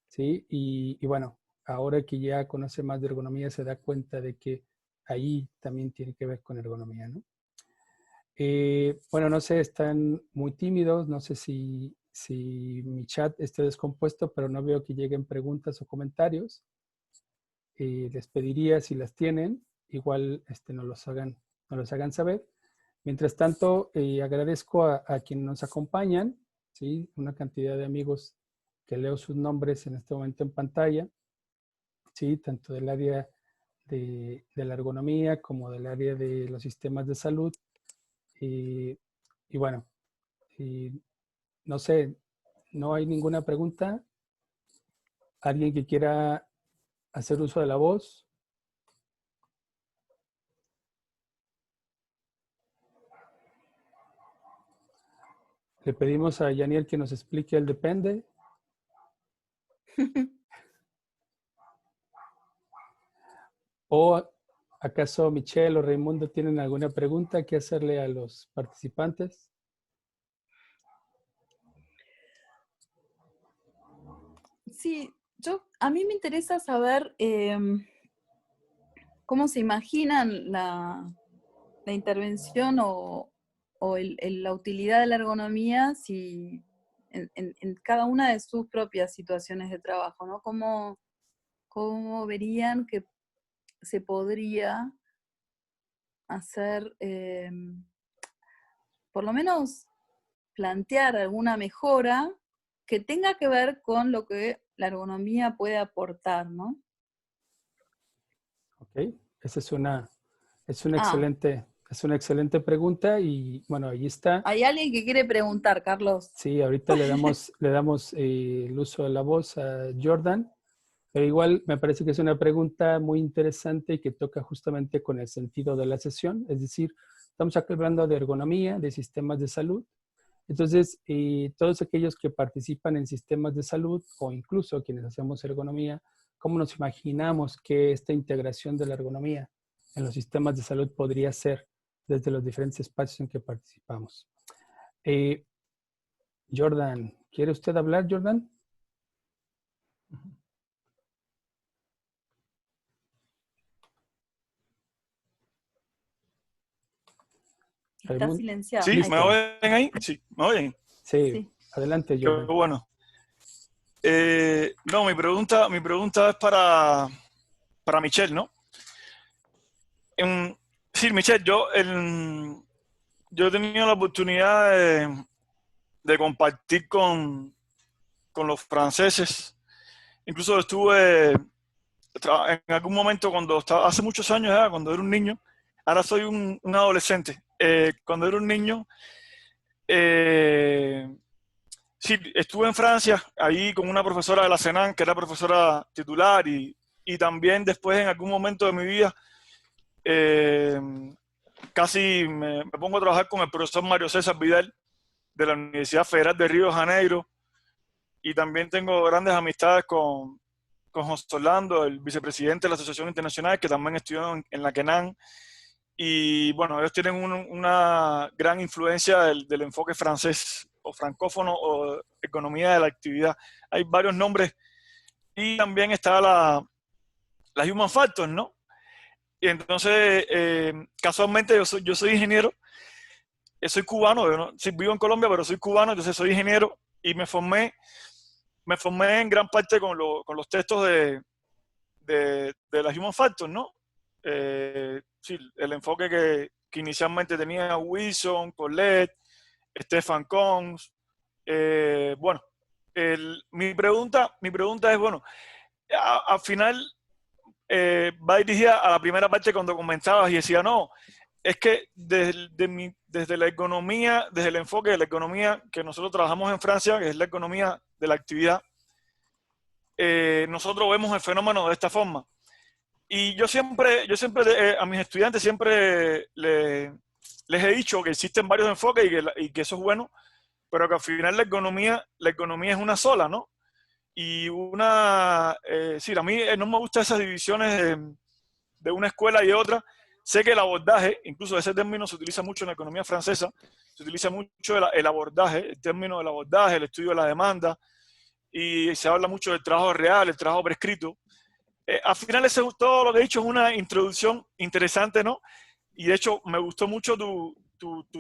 ¿sí? Y bueno, ahora que ya conoce más de ergonomía, se da cuenta de que ahí también tiene que ver con ergonomía, ¿no? Bueno, no sé, están muy tímidos, no sé si mi chat esté descompuesto, pero no veo que lleguen preguntas o comentarios. Les pediría, si las tienen, igual nos los hagan saber. Mientras tanto, agradezco a quienes nos acompañan, ¿sí? Una cantidad de amigos que leo sus nombres en este momento en pantalla, ¿sí? Tanto del área de la ergonomía como del área de los sistemas de salud. Y bueno, no sé, no hay ninguna pregunta. ¿Alguien que quiera hacer uso de la voz? Le pedimos a Yaniel que nos explique el depende. ¿O acaso Michelle o Raimundo tienen alguna pregunta que hacerle a los participantes? Sí, a mí me interesa saber cómo se imaginan la intervención o la utilidad de la ergonomía en cada una de sus propias situaciones de trabajo, ¿no? ¿Cómo verían que se podría hacer, por lo menos plantear alguna mejora que tenga que ver con lo que la ergonomía puede aportar, ¿no? Ok, esa es una excelente pregunta y bueno, ahí está. Hay alguien que quiere preguntar, Carlos. Sí, ahorita le damos el uso de la voz a Jordan, pero igual me parece que es una pregunta muy interesante y que toca justamente con el sentido de la sesión, es decir, estamos aquí hablando de ergonomía, de sistemas de salud. Entonces, todos aquellos que participan en sistemas de salud o incluso quienes hacemos ergonomía, ¿cómo nos imaginamos que esta integración de la ergonomía en los sistemas de salud podría ser desde los diferentes espacios en que participamos? Jordan, ¿quiere usted hablar, Jordan? Está silenciado. Sí, ¿me oyen ahí? Sí, ¿me oyen? Sí, adelante, Jordan. Qué bueno. No, mi pregunta es para Michelle, ¿no? Sí, Michelle, yo he tenido la oportunidad de compartir con los franceses. Incluso estuve en algún momento cuando estaba, hace muchos años ya, cuando era un niño, ahora soy un adolescente. Cuando era un niño, sí, estuve en Francia, ahí con una profesora de la Senan, que era profesora titular, y también después en algún momento de mi vida, casi me pongo a trabajar con el profesor Mario César Vidal, de la Universidad Federal de Río de Janeiro, y también tengo grandes amistades con José Orlando, el vicepresidente de la Asociación Internacional, que también estudió en la Kenan. Y bueno, ellos tienen una gran influencia del enfoque francés o francófono o economía de la actividad. Hay varios nombres. Y también está la Human Factors, ¿no? Y entonces, casualmente yo soy ingeniero, soy cubano, yo no, sí, vivo en Colombia, pero soy cubano, entonces soy ingeniero y me formé en gran parte con los textos de la Human Factors, ¿no? Sí, el enfoque que inicialmente tenía Wilson, Colette, Stefan Cons. Bueno, mi pregunta es, bueno, al final va dirigida a la primera parte cuando comentabas y decía, no, es que desde la economía, desde el enfoque de la economía que nosotros trabajamos en Francia, que es la economía de la actividad, nosotros vemos el fenómeno de esta forma. Y yo siempre a mis estudiantes siempre les he dicho que existen varios enfoques y que eso es bueno, pero que al final la economía es una sola, ¿no? Y sí, a mí no me gustan esas divisiones de una escuela y otra, Sé que el abordaje, incluso ese término se utiliza mucho en la economía francesa, se utiliza mucho el abordaje, el término del abordaje, el estudio de la demanda, y se habla mucho del trabajo real, el trabajo prescrito. Al final, todo lo que he dicho es una introducción interesante, ¿no? Y de hecho, me gustó mucho tu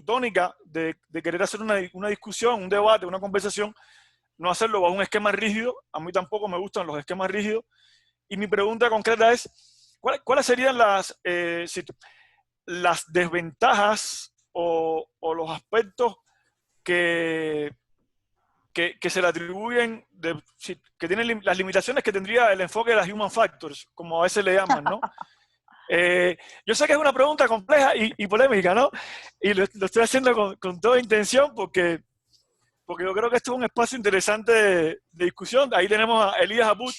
tónica de querer hacer una discusión, un debate, una conversación, no hacerlo bajo un esquema rígido. A mí tampoco me gustan los esquemas rígidos. Y mi pregunta concreta es, ¿cuáles serían las desventajas o los aspectos que se le atribuyen, que tienen las limitaciones que tendría el enfoque de las human factors, como a veces le llaman, ¿no? Yo sé que es una pregunta compleja y polémica, ¿no? Y lo estoy haciendo con toda intención porque yo creo que esto es un espacio interesante de discusión. Ahí tenemos a Elías Abud,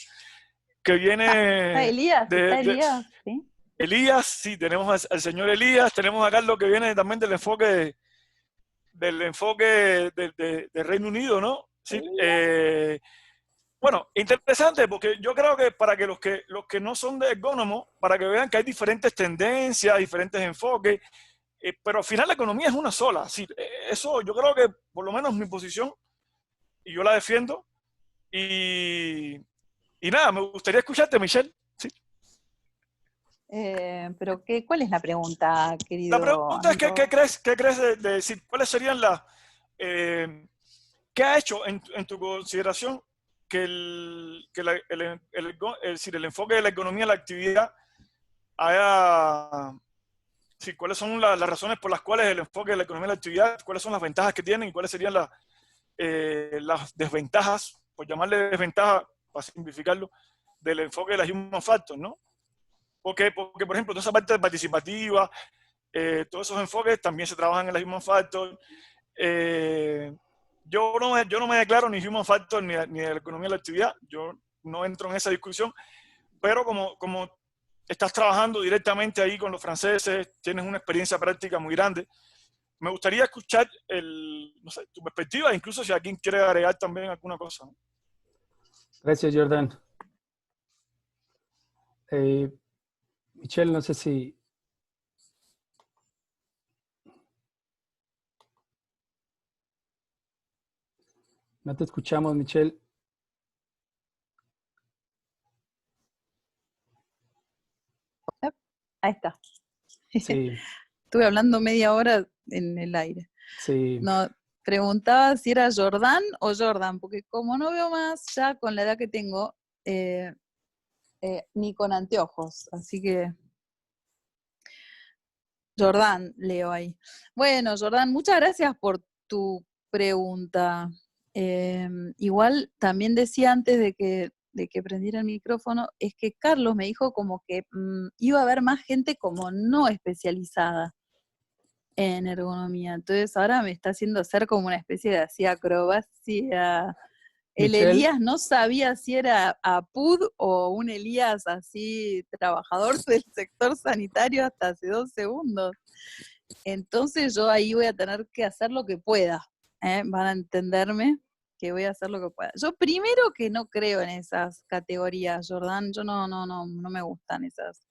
que viene ¿Está Elías? ¿Sí? Elías, sí, tenemos al señor Elías, tenemos a Carlos, que viene también del enfoque de Reino Unido, ¿no? Sí, bueno, interesante, porque yo creo que para que los que no son de ergónomos, para que vean que hay diferentes tendencias, diferentes enfoques, pero al final la economía es una sola. Sí, eso yo creo que por lo menos mi posición, y yo la defiendo. Y nada, me gustaría escucharte, Michelle. Sí. Pero ¿cuál es la pregunta, querido La pregunta es, amigo? ¿qué crees de decir? ¿Cuáles serían qué ha hecho en tu consideración que el enfoque de la economía a la actividad haya, sí, cuáles son las razones por las cuales el enfoque de la economía a la actividad, cuáles son las ventajas que tienen y cuáles serían las desventajas, por llamarle desventaja, para simplificarlo, del enfoque de las human factors, ¿no? Porque, por ejemplo, toda esa parte participativa, todos esos enfoques también se trabajan en las human factors. Yo no me declaro ni human factor ni de la economía de la actividad, yo no entro en esa discusión, pero como estás trabajando directamente ahí con los franceses, tienes una experiencia práctica muy grande, me gustaría escuchar no sé, tu perspectiva, incluso si alguien quiere agregar también alguna cosa, ¿no? Gracias, Jordan. Michelle, no sé si... No te escuchamos, Michelle. Ahí está. Sí, Estuve hablando media hora en el aire. sí. No, preguntaba si era Jordan o Jordan, porque como no veo más ya con la edad que tengo, ni con anteojos, así que Jordan leo ahí. Bueno, Jordan, muchas gracias por tu pregunta. Igual también decía antes de que prendiera el micrófono, es que Carlos me dijo como que iba a haber más gente como no especializada en ergonomía. Entonces ahora me está haciendo hacer como una especie de así acrobacia. El Michelle, Elías no sabía si era APUD o un Elías así trabajador del sector sanitario hasta hace 2 segundos. Entonces yo ahí voy a tener que hacer lo que pueda. Van a entenderme que voy a hacer lo que pueda. Yo primero que no creo en esas categorías, Jordan, yo no me gustan esas.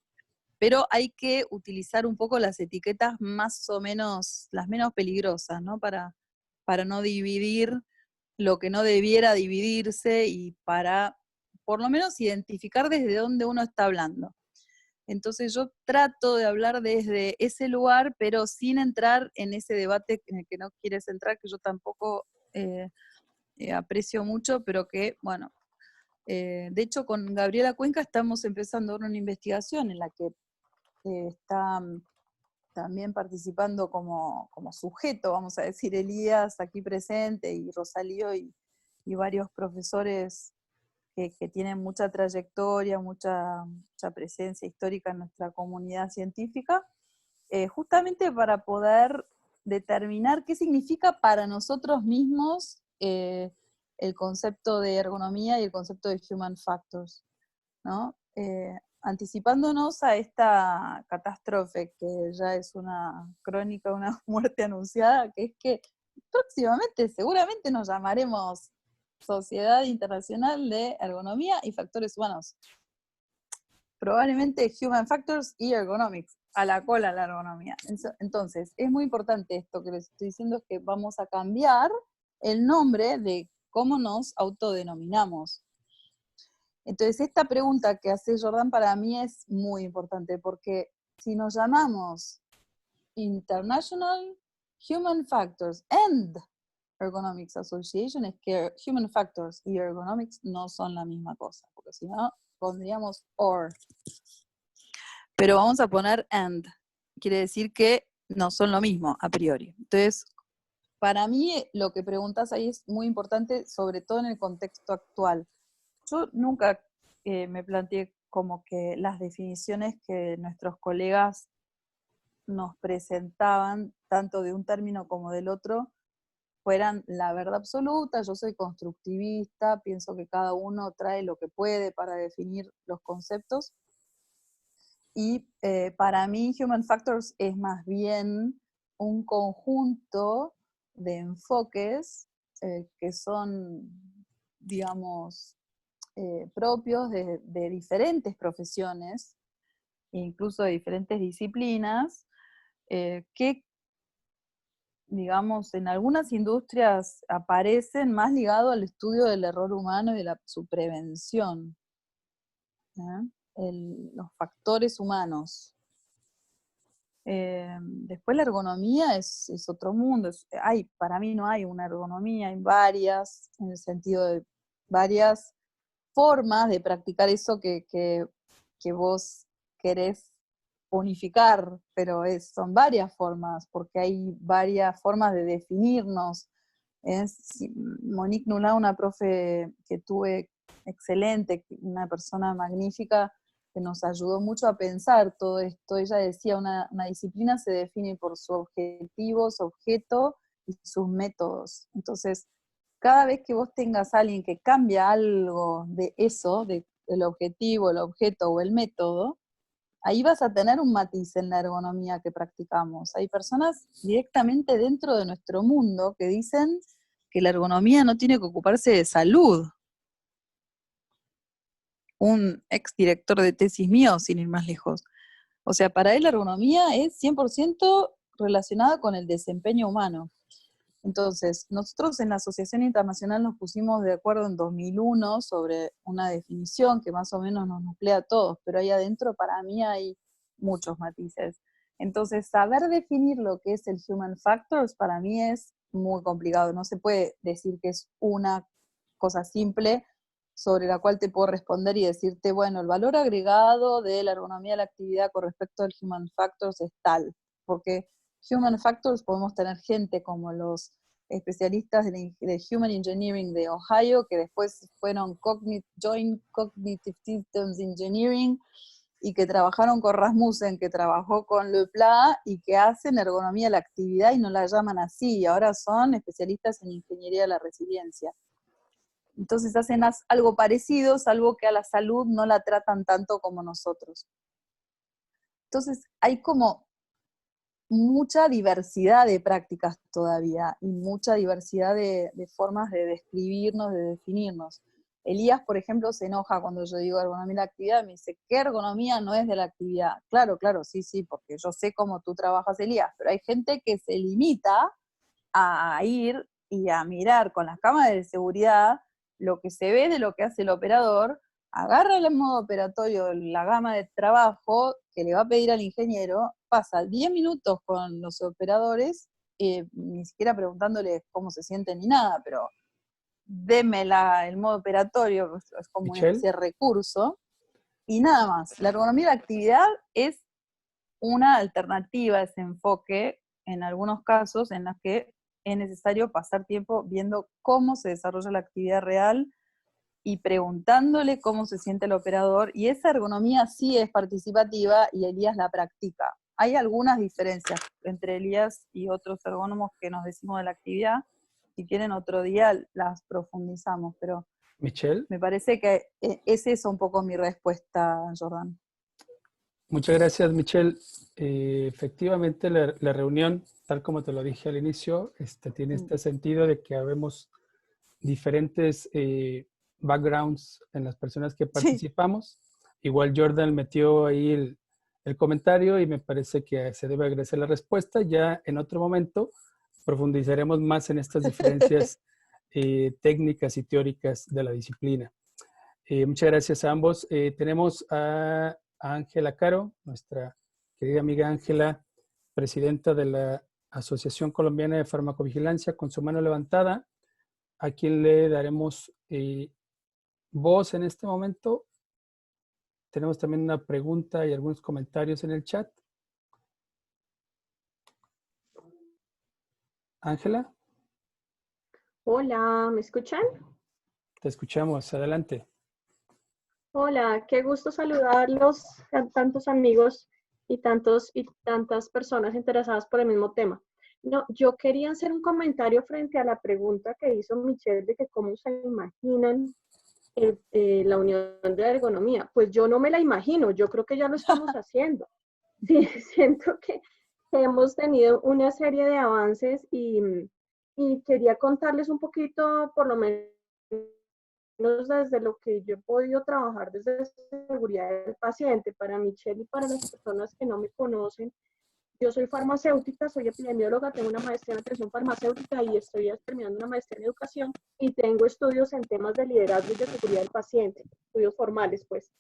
Pero hay que utilizar un poco las etiquetas más o menos, las menos peligrosas, ¿no? Para no dividir lo que no debiera dividirse y para por lo menos identificar desde dónde uno está hablando. Entonces yo trato de hablar desde ese lugar, pero sin entrar en ese debate en el que no quieres entrar, que yo tampoco aprecio mucho, pero que, bueno, de hecho con Gabriela Cuenca estamos empezando una investigación en la que está también participando como sujeto, vamos a decir, Elías aquí presente y Rosalío y varios profesores que tienen mucha trayectoria, mucha presencia histórica en nuestra comunidad científica, justamente para poder determinar qué significa para nosotros mismos el concepto de ergonomía y el concepto de human factors, ¿no? Anticipándonos a esta catástrofe que ya es una crónica, una muerte anunciada, que es que próximamente seguramente nos llamaremos Sociedad Internacional de Ergonomía y Factores Humanos. Probablemente Human Factors y Ergonomics. a la cola la ergonomía. Entonces, es muy importante esto que les estoy diciendo, es que vamos a cambiar el nombre de cómo nos autodenominamos. Entonces, esta pregunta que hace Jordan para mí es muy importante, porque si nos llamamos International Human Factors and Ergonomics Association, es que Human Factors y Ergonomics no son la misma cosa, porque si no, pondríamos OR. Pero vamos a poner and. Quiere decir que no son lo mismo a priori. Entonces, para mí lo que preguntas ahí es muy importante, sobre todo en el contexto actual. Yo nunca me planteé como que las definiciones que nuestros colegas nos presentaban, tanto de un término como del otro, fueran la verdad absoluta. Yo soy constructivista, pienso que cada uno trae lo que puede para definir los conceptos. Y para mí Human Factors es más bien un conjunto de enfoques que son, digamos, propios de diferentes profesiones, incluso de diferentes disciplinas, que, digamos, en algunas industrias aparecen más ligados al estudio del error humano y de su prevención. Los factores humanos. Después la ergonomía es otro mundo. Para mí no hay una ergonomía, hay varias, en el sentido de varias formas de practicar eso que vos querés unificar, pero son varias formas, porque hay varias formas de definirnos. Monique Nulá, una profe que tuve excelente, una persona magnífica, que nos ayudó mucho a pensar todo esto. Ella decía, una disciplina se define por su objetivo, su objeto y sus métodos. Entonces, cada vez que vos tengas a alguien que cambia algo de eso, del objetivo, el objeto o el método, ahí vas a tener un matiz en la ergonomía que practicamos. Hay personas directamente dentro de nuestro mundo que dicen que la ergonomía no tiene que ocuparse de salud. Un exdirector de tesis mío, sin ir más lejos. O sea, para él la ergonomía es 100% relacionada con el desempeño humano. Entonces, nosotros en la Asociación Internacional nos pusimos de acuerdo en 2001 sobre una definición que más o menos nos nuclea a todos, pero ahí adentro para mí hay muchos matices. Entonces, saber definir lo que es el Human Factors para mí es muy complicado. No se puede decir que es una cosa simple sobre la cual te puedo responder y decirte, bueno, el valor agregado de la ergonomía de la actividad con respecto al Human Factors es tal, porque Human Factors podemos tener gente como los especialistas de Human Engineering de Ohio, que después fueron Joint Cognitive Systems Engineering, y que trabajaron con Rasmussen, que trabajó con Lepla, y que hacen ergonomía de la actividad y no la llaman así, y ahora son especialistas en ingeniería de la resiliencia. Entonces hacen algo parecido, salvo que a la salud no la tratan tanto como nosotros. Entonces hay como mucha diversidad de prácticas todavía, y mucha diversidad de formas de describirnos, de definirnos. Elías, por ejemplo, se enoja cuando yo digo ergonomía de la actividad, me dice, ¿qué ergonomía no es de la actividad? Claro, sí, porque yo sé cómo tú trabajas, Elías, pero hay gente que se limita a ir y a mirar con las cámaras de seguridad lo que se ve de lo que hace el operador, agarra el modo operatorio, la gama de trabajo que le va a pedir al ingeniero, pasa 10 minutos con los operadores, ni siquiera preguntándoles cómo se sienten ni nada, pero deme el modo operatorio, es como una especie de recurso, y nada más. La ergonomía de la actividad es una alternativa a ese enfoque, en algunos casos en los que es necesario pasar tiempo viendo cómo se desarrolla la actividad real y preguntándole cómo se siente el operador, y esa ergonomía sí es participativa y Elías la practica. Hay algunas diferencias entre Elías y otros ergónomos que nos decimos de la actividad. Si quieren otro día las profundizamos, pero Michelle. Me parece que es eso un poco mi respuesta, Jordan. Muchas gracias, Michelle. Efectivamente, la reunión, tal como te lo dije al inicio, tiene este sentido de que habemos diferentes backgrounds en las personas que participamos. Sí. Igual Jordan metió ahí el comentario y me parece que se debe agradecer la respuesta. Ya en otro momento profundizaremos más en estas diferencias técnicas y teóricas de la disciplina. Muchas gracias a ambos. Tenemos a Ángela Caro, nuestra querida amiga Ángela, presidenta de la Asociación Colombiana de Farmacovigilancia, con su mano levantada, a quien le daremos voz en este momento. Tenemos también una pregunta y algunos comentarios en el chat. Ángela. Hola, ¿me escuchan? Te escuchamos, adelante. Hola, qué gusto saludarlos, a tantos amigos y tantas personas interesadas por el mismo tema. No, yo quería hacer un comentario frente a la pregunta que hizo Michelle de que cómo se imaginan la unión de la ergonomía. Pues yo no me la imagino, yo creo que ya lo estamos haciendo. Sí, siento que hemos tenido una serie de avances y quería contarles un poquito, por lo menos desde lo que yo he podido trabajar desde seguridad del paciente. Para Michelle y para las personas que no me conocen, yo soy farmacéutica, soy epidemióloga, tengo una maestría en atención farmacéutica y estoy terminando una maestría en educación y tengo estudios en temas de liderazgo y de seguridad del paciente, estudios formales pues,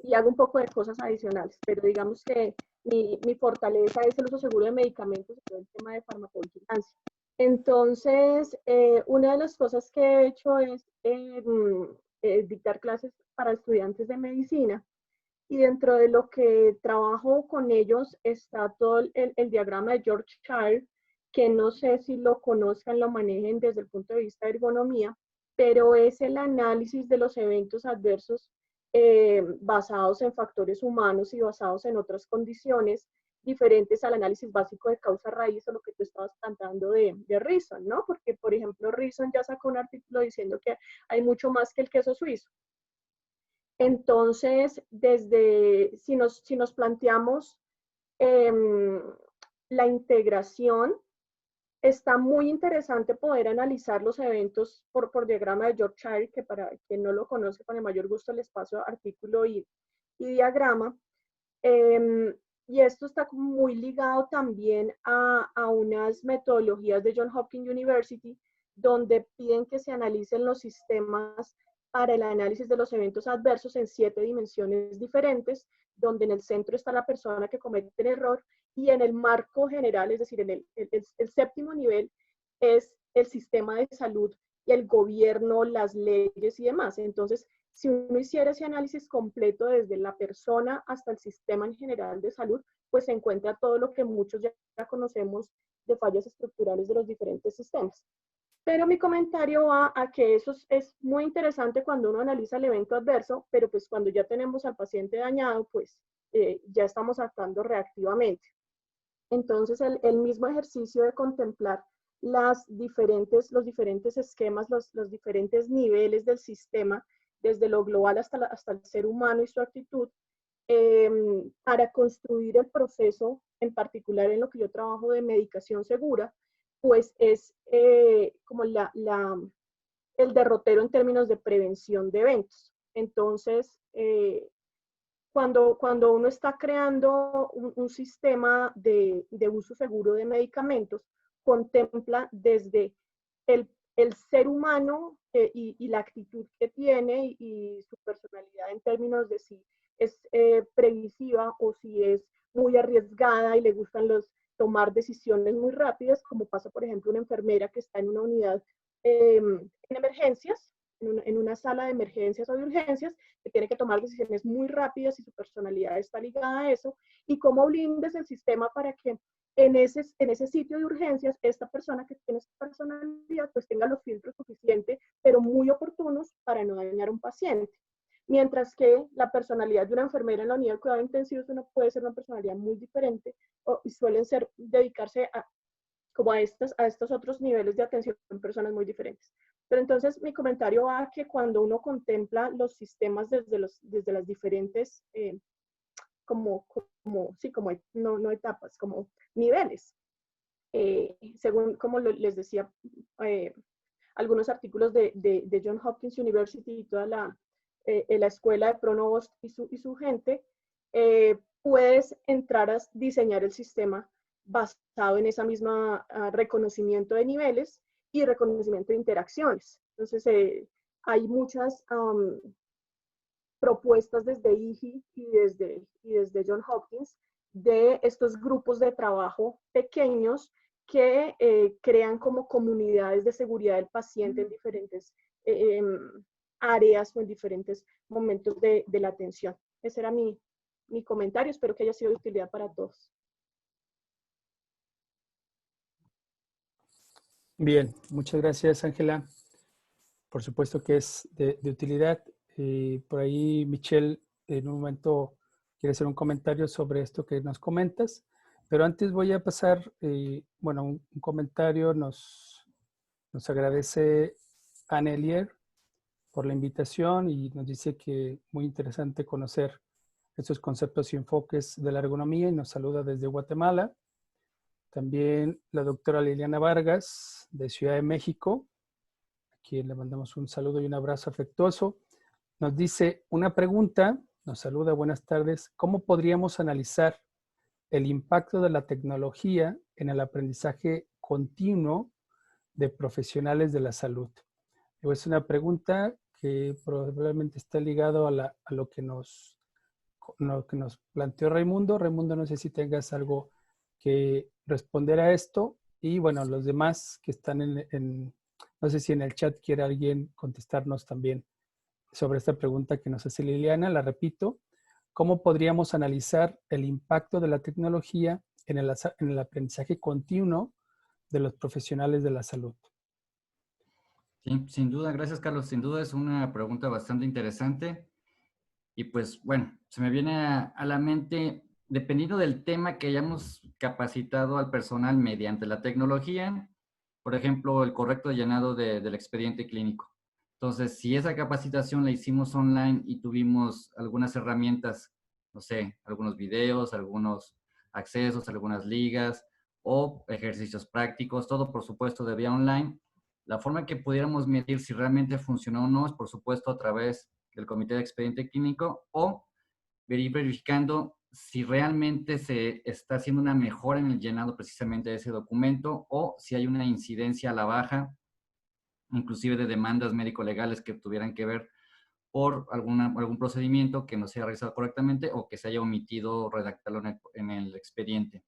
y hago un poco de cosas adicionales, pero digamos que mi fortaleza es el uso seguro de medicamentos y todo el tema de farmacovigilancia. Entonces, una de las cosas que he hecho es dictar clases para estudiantes de medicina. Y dentro de lo que trabajo con ellos está todo el diagrama de George Child, que no sé si lo conozcan, lo manejen desde el punto de vista de ergonomía, pero es el análisis de los eventos adversos basados en factores humanos y basados en otras condiciones diferentes al análisis básico de causa-raíz o lo que tú estabas planteando de Reason, ¿no? Porque, por ejemplo, Reason ya sacó un artículo diciendo que hay mucho más que el queso suizo. Entonces, si nos planteamos la integración, está muy interesante poder analizar los eventos por diagrama de George Child, que para quien no lo conoce, con el mayor gusto les paso artículo y diagrama. Y esto está muy ligado también a unas metodologías de Johns Hopkins University, donde piden que se analicen los sistemas para el análisis de los eventos adversos en 7 dimensiones diferentes, donde en el centro está la persona que comete el error y en el marco general, es decir, en el séptimo nivel, es el sistema de salud y el gobierno, las leyes y demás. Entonces, si uno hiciera ese análisis completo desde la persona hasta el sistema en general de salud, pues se encuentra todo lo que muchos ya conocemos de fallas estructurales de los diferentes sistemas. Pero mi comentario va a que eso es muy interesante cuando uno analiza el evento adverso, pero pues cuando ya tenemos al paciente dañado, pues ya estamos actuando reactivamente. Entonces el mismo ejercicio de contemplar los diferentes esquemas, los diferentes niveles del sistema, desde lo global hasta el ser humano y su actitud, para construir el proceso, en particular en lo que yo trabajo de medicación segura, pues es como el derrotero en términos de prevención de eventos. Entonces, cuando uno está creando un sistema de uso seguro de medicamentos, contempla desde el ser humano y la actitud que tiene y su personalidad en términos de si es previsiva o si es muy arriesgada y le gustan tomar decisiones muy rápidas, como pasa, por ejemplo, una enfermera que está en una unidad en emergencias, en una sala de emergencias o de urgencias, que tiene que tomar decisiones muy rápidas y su personalidad está ligada a eso, y cómo blindes el sistema para que en ese sitio de urgencias, esta persona que tiene esa personalidad, pues tenga los filtros suficientes, pero muy oportunos para no dañar a un paciente. Mientras que la personalidad de una enfermera en la unidad de cuidado intensivo puede ser una personalidad muy diferente y suelen dedicarse como a estos otros niveles de atención en personas muy diferentes. Pero entonces mi comentario va a que cuando uno contempla los sistemas desde las diferentes, no etapas, como niveles, según como les decía, algunos artículos de Johns Hopkins University y toda la escuela de Pronovost y su gente, puedes entrar a diseñar el sistema basado en esa misma reconocimiento de niveles y reconocimiento de interacciones. Entonces, hay muchas propuestas desde IHI y desde Johns Hopkins de estos grupos de trabajo pequeños que crean como comunidades de seguridad del paciente en diferentes áreas o en diferentes momentos de la atención. Ese era mi comentario, espero que haya sido de utilidad para todos. Bien, muchas gracias, Ángela. Por supuesto que es de utilidad. Por ahí, Michelle, en un momento quiere hacer un comentario sobre esto que nos comentas, pero antes voy a pasar, bueno, un comentario. Nos agradece Anne Elier por la invitación y nos dice que muy interesante conocer estos conceptos y enfoques de la ergonomía y nos saluda desde Guatemala. También la doctora Liliana Vargas de Ciudad de México, a quien le mandamos un saludo y un abrazo afectuoso. Nos dice una pregunta, nos saluda, buenas tardes. ¿Cómo podríamos analizar el impacto de la tecnología en el aprendizaje continuo de profesionales de la salud? Es una pregunta que probablemente está ligado a lo que nos planteó Raimundo. Raimundo, no sé si tengas algo que responder a esto. Y bueno, los demás que están no sé si en el chat quiere alguien contestarnos también sobre esta pregunta que nos hace Liliana. La repito, ¿cómo podríamos analizar el impacto de la tecnología en el aprendizaje continuo de los profesionales de la salud? Sí, sin duda, gracias Carlos. Sin duda es una pregunta bastante interesante. Y pues bueno, se me viene a la mente, dependiendo del tema que hayamos capacitado al personal mediante la tecnología, por ejemplo, el correcto llenado del expediente clínico. Entonces, si esa capacitación la hicimos online y tuvimos algunas herramientas, no sé, algunos videos, algunos accesos, algunas ligas o ejercicios prácticos, todo por supuesto de vía online, la forma que pudiéramos medir si realmente funcionó o no es por supuesto a través del comité de expediente clínico o verificando si realmente se está haciendo una mejora en el llenado precisamente de ese documento o si hay una incidencia a la baja, inclusive de demandas médico-legales que tuvieran que ver por algún procedimiento que no se haya realizado correctamente o que se haya omitido redactarlo en el expediente.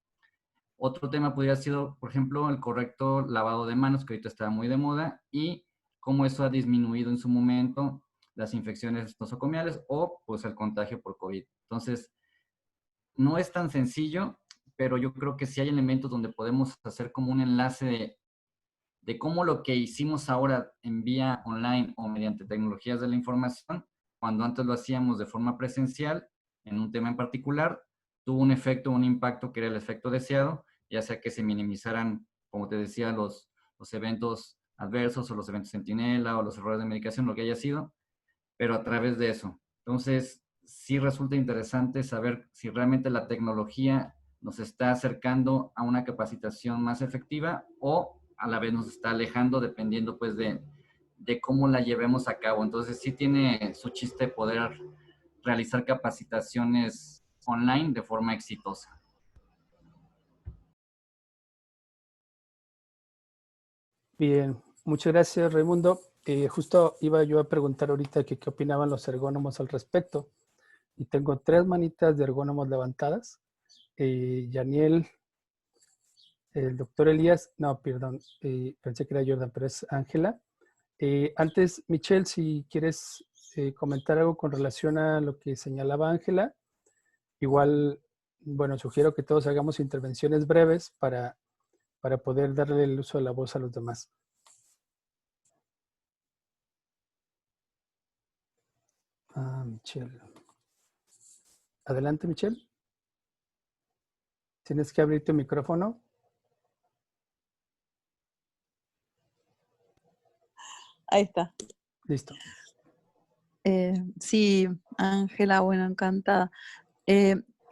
Otro tema podría ser, por ejemplo, el correcto lavado de manos, que ahorita está muy de moda, y cómo eso ha disminuido en su momento las infecciones nosocomiales o pues el contagio por COVID. Entonces, no es tan sencillo, pero yo creo que sí hay elementos donde podemos hacer como un enlace de cómo lo que hicimos ahora en vía online o mediante tecnologías de la información, cuando antes lo hacíamos de forma presencial, en un tema en particular, tuvo un efecto, un impacto que era el efecto deseado, ya sea que se minimizaran, como te decía, los eventos adversos o los eventos centinela o los errores de medicación, lo que haya sido, pero a través de eso. Entonces, sí resulta interesante saber si realmente la tecnología nos está acercando a una capacitación más efectiva o a la vez nos está alejando dependiendo pues de cómo la llevemos a cabo. Entonces, sí tiene su chiste poder realizar capacitaciones online de forma exitosa. Bien, muchas gracias, Raimundo. Justo iba yo a preguntar ahorita qué opinaban los ergónomos al respecto. Y tengo 3 manitas de ergónomos levantadas. Yaniel, el doctor Elías, no, perdón, pensé que era Jordan, pero es Ángela. Antes, Michelle, si quieres comentar algo con relación a lo que señalaba Ángela, igual, bueno, sugiero que todos hagamos intervenciones breves para poder darle el uso de la voz a los demás. Michelle. Adelante, Michelle. Tienes que abrir tu micrófono. Ahí está. Listo. Sí, Ángela, bueno, encantada.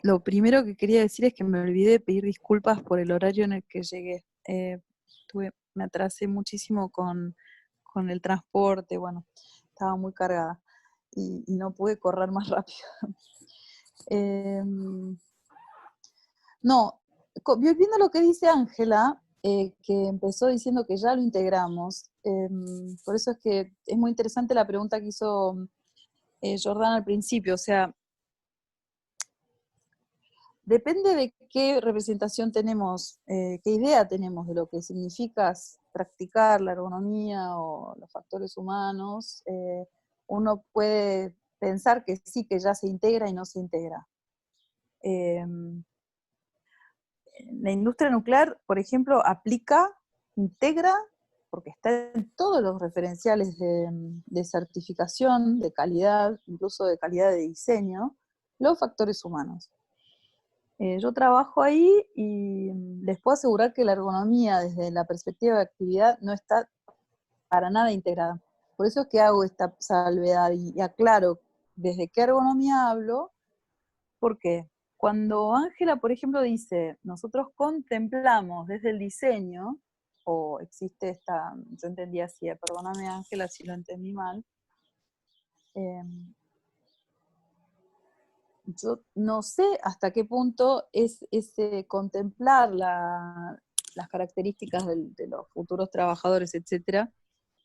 Lo primero que quería decir es que me olvidé de pedir disculpas por el horario en el que llegué. Me atrasé muchísimo con el transporte, bueno, estaba muy cargada y no pude correr más rápido. No, viendo lo que dice Ángela, que empezó diciendo que ya lo integramos, por eso es que es muy interesante la pregunta que hizo Jordán al principio, o sea, depende de qué representación tenemos, qué idea tenemos de lo que significa practicar la ergonomía o los factores humanos, uno puede pensar que sí, que ya se integra y no se integra. La industria nuclear, por ejemplo, integra, porque está en todos los referenciales de certificación, de calidad, incluso de calidad de diseño, los factores humanos. Yo trabajo ahí y les puedo asegurar que la ergonomía desde la perspectiva de actividad no está para nada integrada. Por eso es que hago esta salvedad y aclaro desde qué ergonomía hablo, porque cuando Ángela, por ejemplo, dice, nosotros contemplamos desde el diseño, o existe esta, yo entendí así, perdóname Ángela si lo entendí mal, yo no sé hasta qué punto es ese contemplar las características de los futuros trabajadores, etcétera,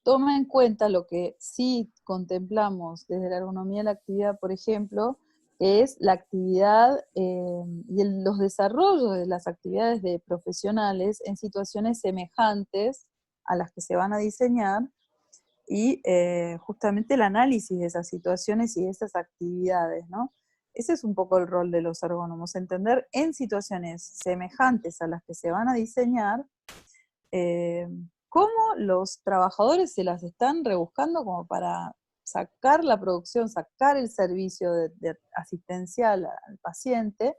toma en cuenta lo que sí contemplamos desde la ergonomía de la actividad, por ejemplo, que es la actividad y los desarrollos de las actividades de profesionales en situaciones semejantes a las que se van a diseñar, y justamente el análisis de esas situaciones y de esas actividades, ¿no? Ese es un poco el rol de los ergónomos, entender en situaciones semejantes a las que se van a diseñar, cómo los trabajadores se las están rebuscando como para sacar la producción, sacar el servicio de asistencial al paciente.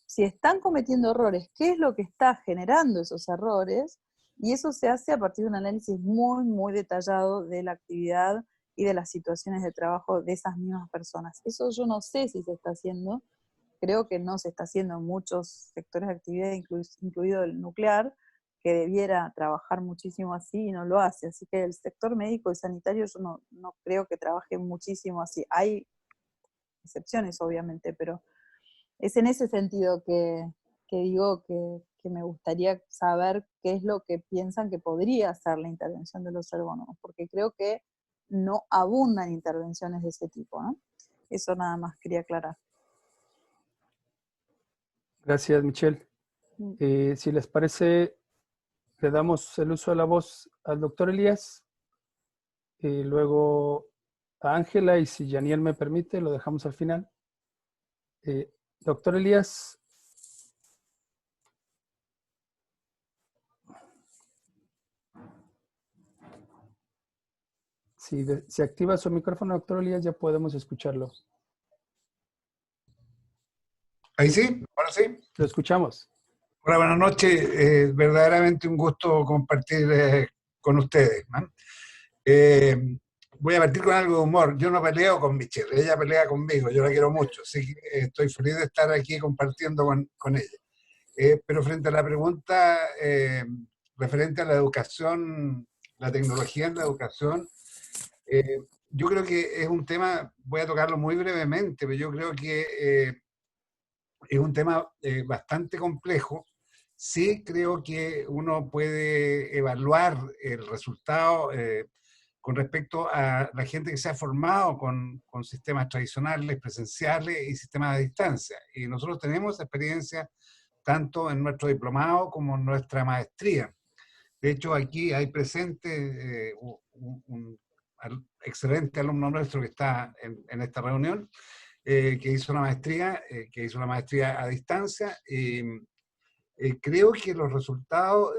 Si están cometiendo errores, ¿qué es lo que está generando esos errores? Y eso se hace a partir de un análisis muy, muy detallado de la actividad y de las situaciones de trabajo de esas mismas personas. Eso yo no sé si se está haciendo, creo que no se está haciendo en muchos sectores de actividad, incluido el nuclear, que debiera trabajar muchísimo así y no lo hace. Así que el sector médico y sanitario yo no creo que trabaje muchísimo así. Hay excepciones, obviamente, pero es en ese sentido que digo que me gustaría saber qué es lo que piensan que podría ser la intervención de los ergónomos, porque creo que no abundan intervenciones de ese tipo, ¿no? Eso nada más quería aclarar. Gracias, Michelle. Si les parece, le damos el uso de la voz al doctor Elías, luego a Ángela, y si Yaniel me permite, lo dejamos al final. Doctor Elías. Si activa su micrófono, doctor Elías, ya podemos escucharlo. Ahí sí, ahora sí. Lo escuchamos. Hola, buenas noches. Verdaderamente un gusto compartir con ustedes, ¿no? Voy a partir con algo de humor. Yo no peleo con Michelle, ella pelea conmigo, yo la quiero mucho, así que estoy feliz de estar aquí compartiendo con ella. Pero frente a la pregunta referente a la educación, la tecnología en la educación, yo creo que es un tema, voy a tocarlo muy brevemente, pero yo creo que es un tema bastante complejo. Sí creo que uno puede evaluar el resultado con respecto a la gente que se ha formado con sistemas tradicionales, presenciales y sistemas a distancia. Y nosotros tenemos experiencia tanto en nuestro diplomado como en nuestra maestría. De hecho, aquí hay presente un excelente alumno nuestro que está en esta reunión, que hizo una maestría a distancia. Creo que los resultados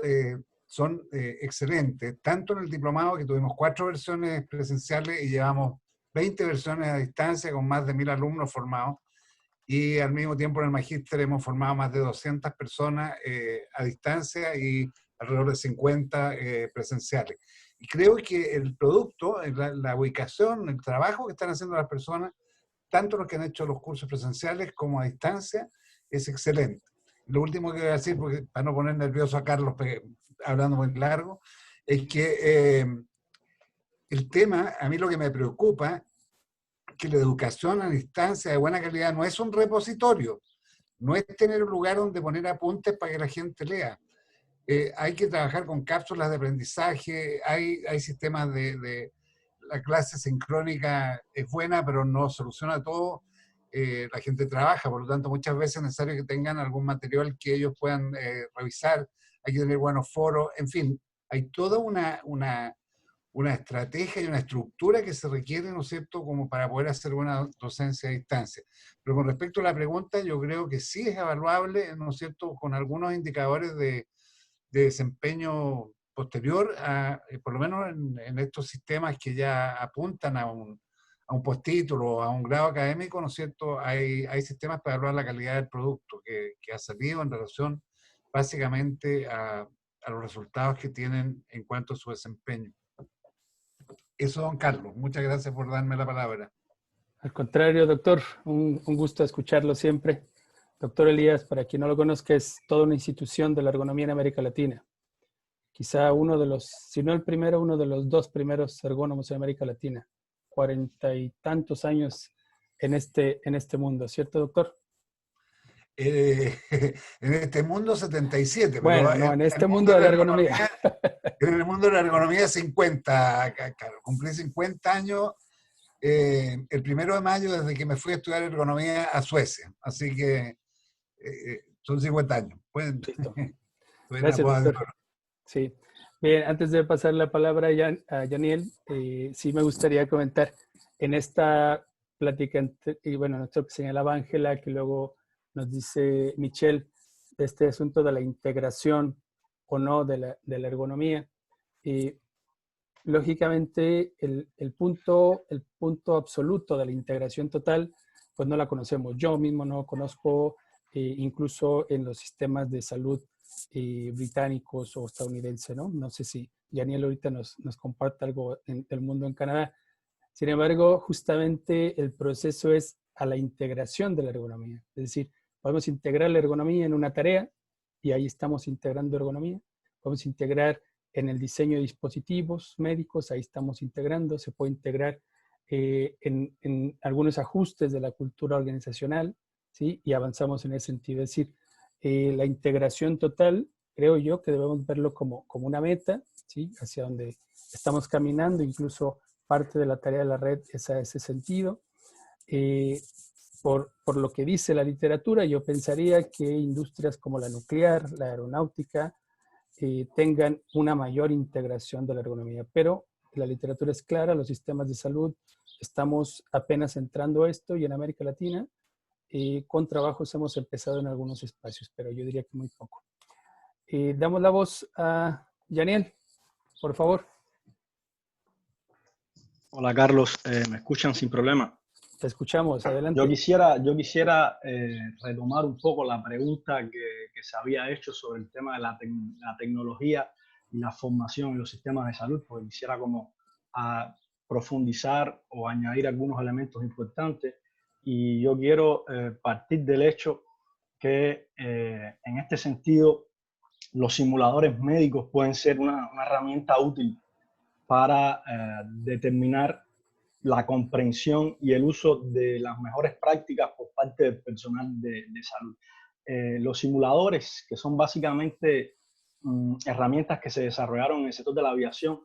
son excelentes, tanto en el diplomado, que tuvimos 4 versiones presenciales y llevamos 20 versiones a distancia con más de 1000 alumnos formados, y al mismo tiempo en el magíster hemos formado más de 200 personas a distancia y alrededor de 50 presenciales. Y creo que el producto, la ubicación, el trabajo que están haciendo las personas, tanto los que han hecho los cursos presenciales como a distancia, es excelente. Lo último que voy a decir, porque para no poner nervioso a Carlos hablando muy largo, es que el tema, a mí lo que me preocupa, que la educación a distancia de buena calidad no es un repositorio, no es tener un lugar donde poner apuntes para que la gente lea. Hay que trabajar con cápsulas de aprendizaje, hay sistemas la clase sincrónica es buena, pero no soluciona todo. La gente trabaja, por lo tanto muchas veces es necesario que tengan algún material que ellos puedan revisar, hay que tener buenos foros, en fin, hay toda una estrategia y una estructura que se requiere, ¿no es cierto?, como para poder hacer buena docencia a distancia. Pero con respecto a la pregunta, yo creo que sí es evaluable, ¿no es cierto?, con algunos indicadores de desempeño posterior, por lo menos en estos sistemas que ya apuntan a un postítulo, a un grado académico, ¿no es cierto?, hay sistemas para evaluar la calidad del producto que ha salido en relación básicamente a los resultados que tienen en cuanto a su desempeño. Eso, don Carlos. Muchas gracias por darme la palabra. Al contrario, doctor, un gusto escucharlo siempre. Doctor Elías, para quien no lo conozca, es toda una institución de la ergonomía en América Latina. Quizá uno de los, si no el primero, uno de los 2 primeros ergónomos en América Latina. 40 y tantos años en este mundo, ¿cierto, doctor? En este mundo 77. Bueno, pero no, en este mundo de la ergonomía. En el mundo de la ergonomía 50, claro, cumplí 50 años el 1 de mayo desde que me fui a estudiar ergonomía a Suecia. Así que son 50 años. Pueden, Listo. Gracias, doctor. Sí. Bien, antes de pasar la palabra a Yaniel, sí me gustaría comentar en esta plática, y bueno, nuestro que señalaba Ángela, que luego nos dice Michelle, de este asunto de la integración o no de la ergonomía. Lógicamente, el punto absoluto de la integración total, pues no la conocemos. Yo mismo no conozco, incluso en los sistemas de salud británicos o estadounidenses, ¿no? No sé si Yaniel ahorita nos comparte algo del mundo en Canadá. Sin embargo, justamente el proceso es a la integración de la ergonomía. Es decir, podemos integrar la ergonomía en una tarea y ahí estamos integrando ergonomía. Podemos integrar en el diseño de dispositivos médicos, ahí estamos integrando. Se puede integrar en algunos ajustes de la cultura organizacional, ¿sí? Y avanzamos en ese sentido. Es decir, la integración total, creo yo que debemos verlo como una meta, ¿sí? Hacia donde estamos caminando, incluso parte de la tarea de la red es a ese sentido. Por lo que dice la literatura, yo pensaría que industrias como la nuclear, la aeronáutica, tengan una mayor integración de la ergonomía. Pero la literatura es clara, los sistemas de salud, estamos apenas entrando a esto y en América Latina, con trabajos hemos empezado en algunos espacios, pero yo diría que muy poco. Damos la voz a Yaniel, por favor. Hola Carlos, ¿me escuchan sin problema? Te escuchamos, adelante. Yo quisiera retomar un poco la pregunta que se había hecho sobre el tema de la tecnología y la formación en los sistemas de salud, porque quisiera como profundizar o añadir algunos elementos importantes. Y yo quiero partir del hecho que en este sentido los simuladores médicos pueden ser una herramienta útil para determinar la comprensión y el uso de las mejores prácticas por parte del personal de salud. Los simuladores, que son básicamente herramientas que se desarrollaron en el sector de la aviación,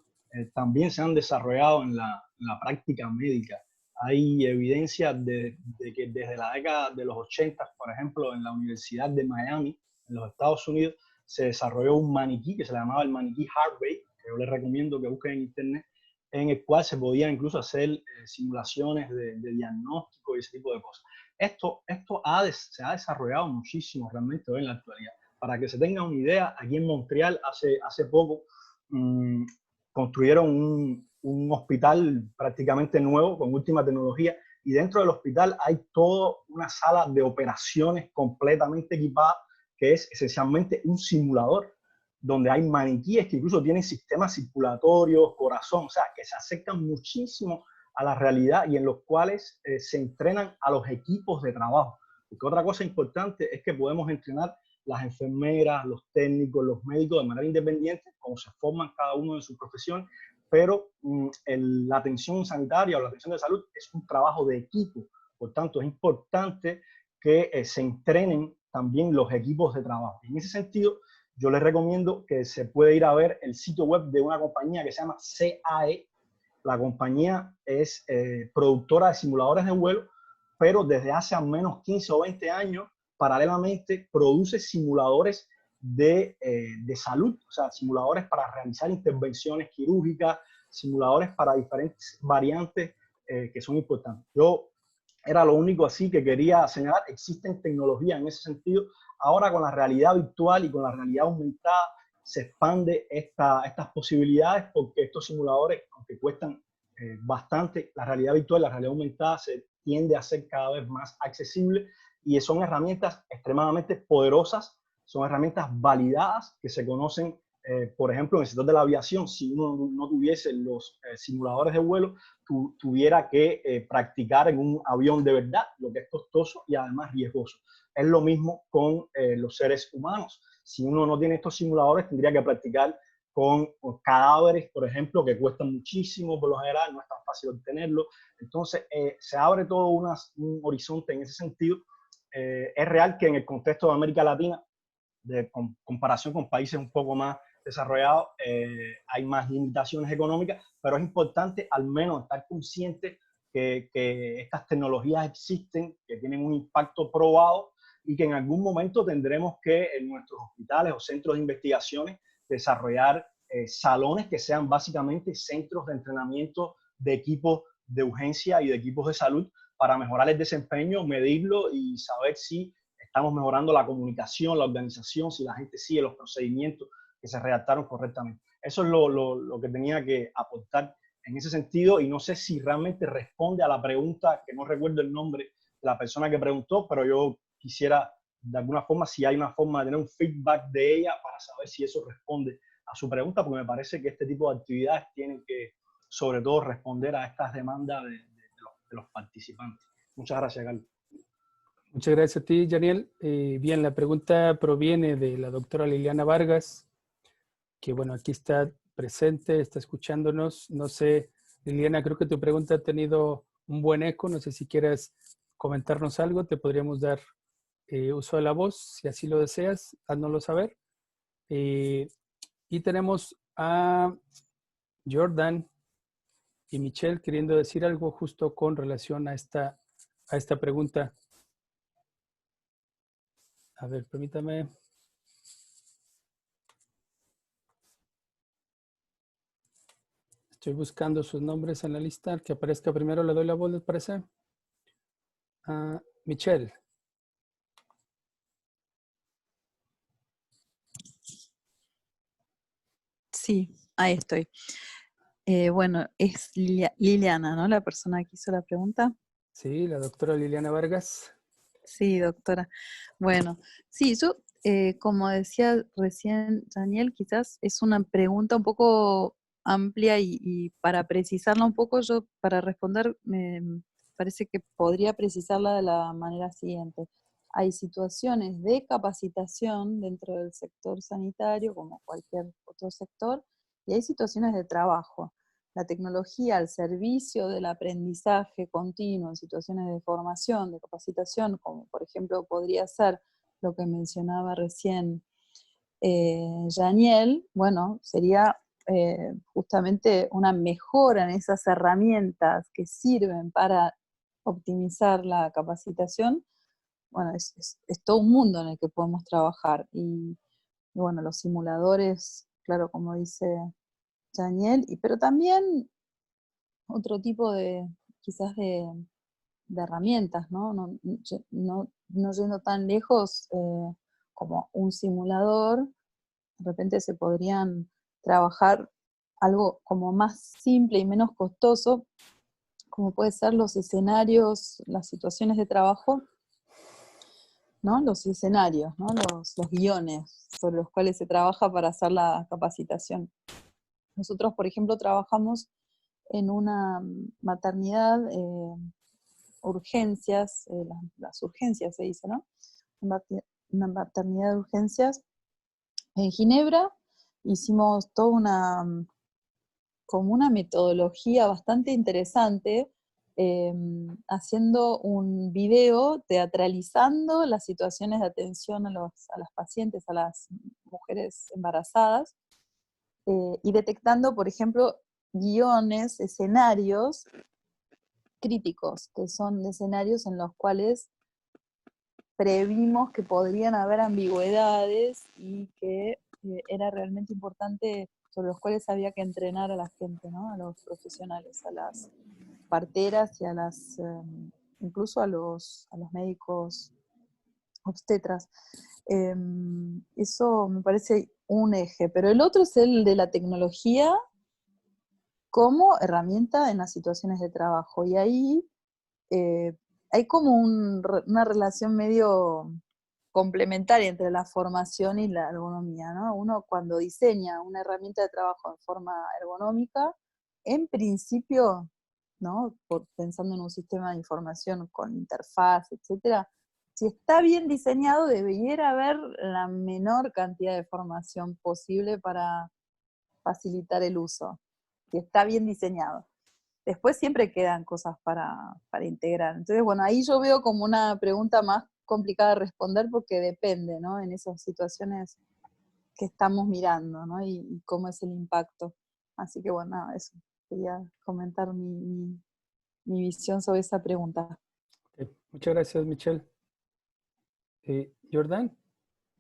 también se han desarrollado en la práctica médica. Hay evidencia de que desde la década de los 80, por ejemplo, en la Universidad de Miami, en los Estados Unidos, se desarrolló un maniquí que se le llamaba el maniquí Harvey, que yo les recomiendo que busquen en internet, en el cual se podía incluso hacer simulaciones de diagnóstico y ese tipo de cosas. Esto se ha desarrollado muchísimo realmente hoy en la actualidad. Para que se tengan una idea, aquí en Montreal hace poco construyeron un hospital prácticamente nuevo con última tecnología y dentro del hospital hay toda una sala de operaciones completamente equipada que es esencialmente un simulador donde hay maniquíes que incluso tienen sistemas circulatorios, corazón, o sea, que se acercan muchísimo a la realidad y en los cuales se entrenan a los equipos de trabajo. Porque otra cosa importante es que podemos entrenar las enfermeras, los técnicos, los médicos de manera independiente, como se forman cada uno en su profesión, pero la atención sanitaria o la atención de salud es un trabajo de equipo. Por tanto, es importante que se entrenen también los equipos de trabajo. En ese sentido, yo les recomiendo que se puede ir a ver el sitio web de una compañía que se llama CAE. La compañía es productora de simuladores de vuelo, pero desde hace al menos 15 o 20 años, paralelamente, produce simuladores de salud, o sea, simuladores para realizar intervenciones quirúrgicas, simuladores para diferentes variantes que son importantes. Yo era lo único así que quería señalar. Existen tecnologías en ese sentido. Ahora con la realidad virtual y con la realidad aumentada se expande estas posibilidades, porque estos simuladores, aunque cuestan bastante, la realidad virtual, la realidad aumentada se tiende a ser cada vez más accesible y son herramientas extremadamente poderosas, son herramientas validadas que se conocen, por ejemplo, en el sector de la aviación. Si uno no tuviese los simuladores de vuelo, tuviera que practicar en un avión de verdad, lo que es costoso y además riesgoso. Es lo mismo con los seres humanos. Si uno no tiene estos simuladores, tendría que practicar con cadáveres, por ejemplo, que cuestan muchísimo por lo general, no es tan fácil obtenerlo. Entonces, se abre todo un horizonte en ese sentido. Es real que en el contexto de América Latina, de comparación con países un poco más desarrollados, hay más limitaciones económicas, pero es importante al menos estar consciente que estas tecnologías existen, que tienen un impacto probado y que en algún momento tendremos que en nuestros hospitales o centros de investigaciones desarrollar salones que sean básicamente centros de entrenamiento de equipos de urgencia y de equipos de salud para mejorar el desempeño, medirlo y saber si estamos mejorando la comunicación, la organización, si la gente sigue los procedimientos que se redactaron correctamente. Eso es lo que tenía que aportar en ese sentido, y no sé si realmente responde a la pregunta, que no recuerdo el nombre de la persona que preguntó, pero yo quisiera de alguna forma, si hay una forma de tener un feedback de ella para saber si eso responde a su pregunta, porque me parece que este tipo de actividades tienen que, sobre todo, responder a estas demandas de los participantes. Muchas gracias, Carlos. Muchas gracias a ti, Janiel. Bien, la pregunta proviene de la doctora Liliana Vargas, que bueno, aquí está presente, está escuchándonos. No sé, Liliana, creo que tu pregunta ha tenido un buen eco. No sé si quieres comentarnos algo, te podríamos dar uso de la voz, si así lo deseas, háznoslo saber. Y tenemos a Jordan y Michelle queriendo decir algo justo con relación a esta pregunta. A ver, permítame. Estoy buscando sus nombres en la lista. El que aparezca primero le doy la voz, ¿les parece? Michelle. Sí, ahí estoy. Bueno, es Liliana, ¿no? La persona que hizo la pregunta. Sí, la doctora Liliana Vargas. Sí, doctora. Bueno, sí, yo, como decía recién Daniel, quizás es una pregunta un poco amplia y para precisarla un poco, yo para responder me parece que podría precisarla de la manera siguiente. Hay situaciones de capacitación dentro del sector sanitario, como cualquier otro sector, y hay situaciones de trabajo. La tecnología al servicio del aprendizaje continuo en situaciones de formación, de capacitación, como por ejemplo podría ser lo que mencionaba recién Janiel, bueno, sería justamente una mejora en esas herramientas que sirven para optimizar la capacitación. Bueno, es todo un mundo en el que podemos trabajar. Y bueno, los simuladores, claro, como dice Daniel, pero también otro tipo de, quizás de herramientas, ¿no? No yendo tan lejos como un simulador, de repente se podrían trabajar algo como más simple y menos costoso, como puede ser los escenarios, las situaciones de trabajo, ¿no? Los escenarios, ¿no? Los guiones sobre los cuales se trabaja para hacer la capacitación. Nosotros, por ejemplo, trabajamos en una maternidad, urgencias, las urgencias se dice, ¿no? Una maternidad de urgencias en Ginebra. Hicimos toda como una metodología bastante interesante, haciendo un video teatralizando las situaciones de atención a las pacientes, a las mujeres embarazadas, y detectando, por ejemplo, guiones, escenarios críticos, que son escenarios en los cuales previmos que podrían haber ambigüedades y que era realmente importante, sobre los cuales había que entrenar a la gente, ¿no? A los profesionales, a las parteras y a las, incluso a los médicos obstetras. Eso me parece un eje, pero el otro es el de la tecnología como herramienta en las situaciones de trabajo, y ahí hay como una relación medio complementaria entre la formación y la ergonomía, ¿no? Uno cuando diseña una herramienta de trabajo en forma ergonómica, en principio, ¿no? Pensando en un sistema de información con interfaz, etcétera, si está bien diseñado, debiera haber la menor cantidad de formación posible para facilitar el uso, si está bien diseñado. Después siempre quedan cosas para integrar. Entonces, bueno, ahí yo veo como una pregunta más complicada de responder porque depende, ¿no? En esas situaciones que estamos mirando, ¿no? Y cómo es el impacto. Así que, bueno, nada, eso. Quería comentar mi visión sobre esa pregunta. Okay. Muchas gracias, Michelle. Jordan,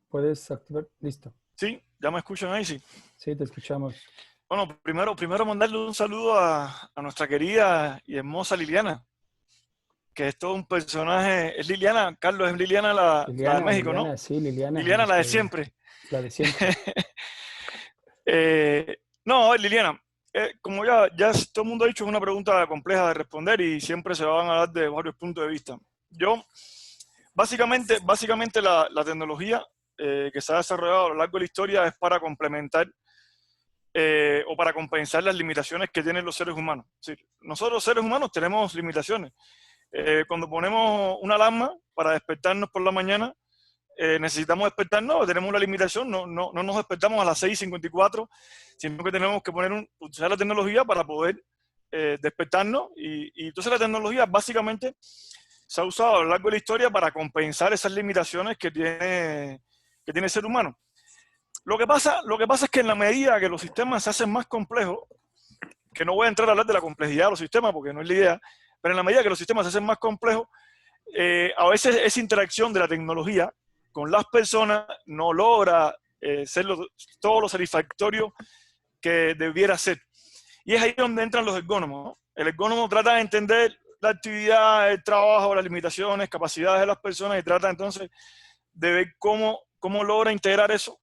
¿puedes activar? Listo. Sí, ¿ya me escuchan ahí? Sí. Sí, te escuchamos. Bueno, primero mandarle un saludo a nuestra querida y hermosa Liliana, que es todo un personaje. Es Liliana, Carlos, es Liliana la de México, Liliana, ¿no? sí, Liliana. Liliana, la de siempre. La de siempre. No, Liliana, como ya todo el mundo ha dicho, es una pregunta compleja de responder y siempre se van a dar de varios puntos de vista. Yo, básicamente la tecnología que se ha desarrollado a lo largo de la historia es para complementar o para compensar las limitaciones que tienen los seres humanos. Es decir, nosotros los seres humanos tenemos limitaciones. Cuando ponemos una alarma para despertarnos por la mañana, necesitamos despertarnos, tenemos una limitación, no nos despertamos a las 6:54, sino que tenemos que usar la tecnología para poder despertarnos, y entonces la tecnología básicamente se ha usado a lo largo de la historia para compensar esas limitaciones que tiene el ser humano. Lo que pasa es que en la medida que los sistemas se hacen más complejos, que no voy a entrar a hablar de la complejidad de los sistemas porque no es la idea, pero en la medida que los sistemas se hacen más complejos, a veces esa interacción de la tecnología con las personas no logra ser todo lo satisfactorio que debiera ser. Y es ahí donde entran los ergónomos, ¿no? El ergónomo trata de entender la actividad, el trabajo, las limitaciones, capacidades de las personas, y trata entonces de ver cómo logra integrar eso.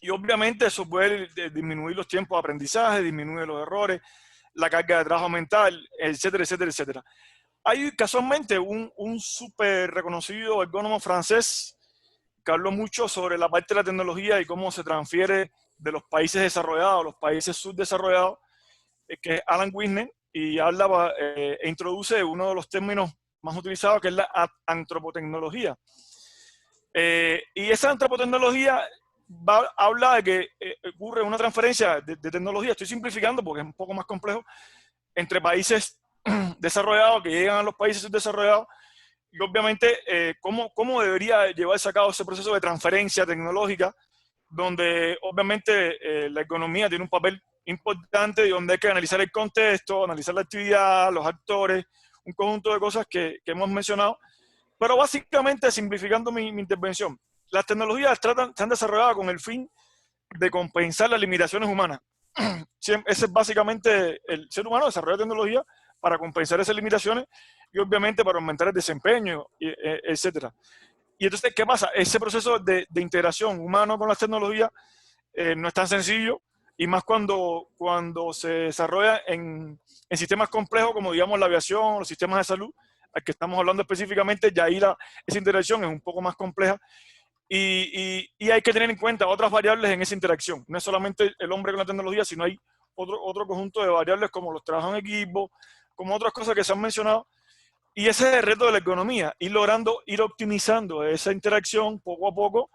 Y obviamente eso puede disminuir los tiempos de aprendizaje, disminuir los errores, la carga de trabajo mental, etcétera, etcétera, etcétera. Hay casualmente un súper reconocido ergónomo francés que habló mucho sobre la parte de la tecnología y cómo se transfiere de los países desarrollados a los países subdesarrollados, que es Alan Wisner, y habla e introduce uno de los términos más utilizados, que es la antropotecnología. Y esa antropotecnología habla de que ocurre una transferencia de tecnología, estoy simplificando porque es un poco más complejo, entre países desarrollados que llegan a los países subdesarrollados, y obviamente cómo debería llevarse a cabo ese proceso de transferencia tecnológica, donde obviamente la economía tiene un papel importante y donde hay que analizar el contexto, analizar la actividad, los actores, un conjunto de cosas que hemos mencionado. Pero básicamente, simplificando mi intervención, las tecnologías se han desarrollado con el fin de compensar las limitaciones humanas. Ese es básicamente el ser humano, desarrolla tecnología para compensar esas limitaciones y obviamente para aumentar el desempeño, etc. Y entonces, ¿qué pasa? Ese proceso de integración humano con las tecnologías no es tan sencillo, y más cuando se desarrolla en sistemas complejos como, digamos, la aviación o los sistemas de salud, al que estamos hablando específicamente. Ya ahí esa interacción es un poco más compleja, y hay que tener en cuenta otras variables en esa interacción. No es solamente el hombre con la tecnología, sino hay otro conjunto de variables como los trabajos en equipo, como otras cosas que se han mencionado. Y ese es el reto de la economía, ir optimizando esa interacción poco a poco.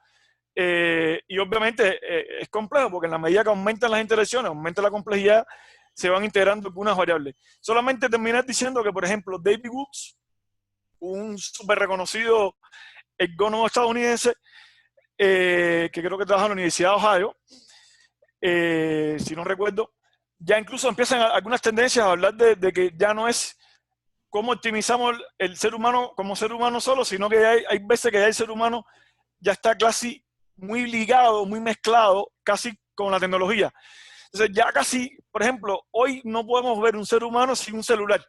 Y obviamente es complejo porque en la medida que aumentan las interacciones, aumenta la complejidad, se van integrando algunas variables. Solamente terminar diciendo que, por ejemplo, David Woods, un súper reconocido ergónomo estadounidense, que creo que trabaja en la Universidad de Ohio, si no recuerdo, ya incluso empiezan algunas tendencias a hablar de que ya no es cómo optimizamos el ser humano como ser humano solo, sino que hay veces que ya el ser humano ya está casi muy ligado, muy mezclado, casi con la tecnología. Entonces ya casi, por ejemplo, hoy no podemos ver un ser humano sin un celular.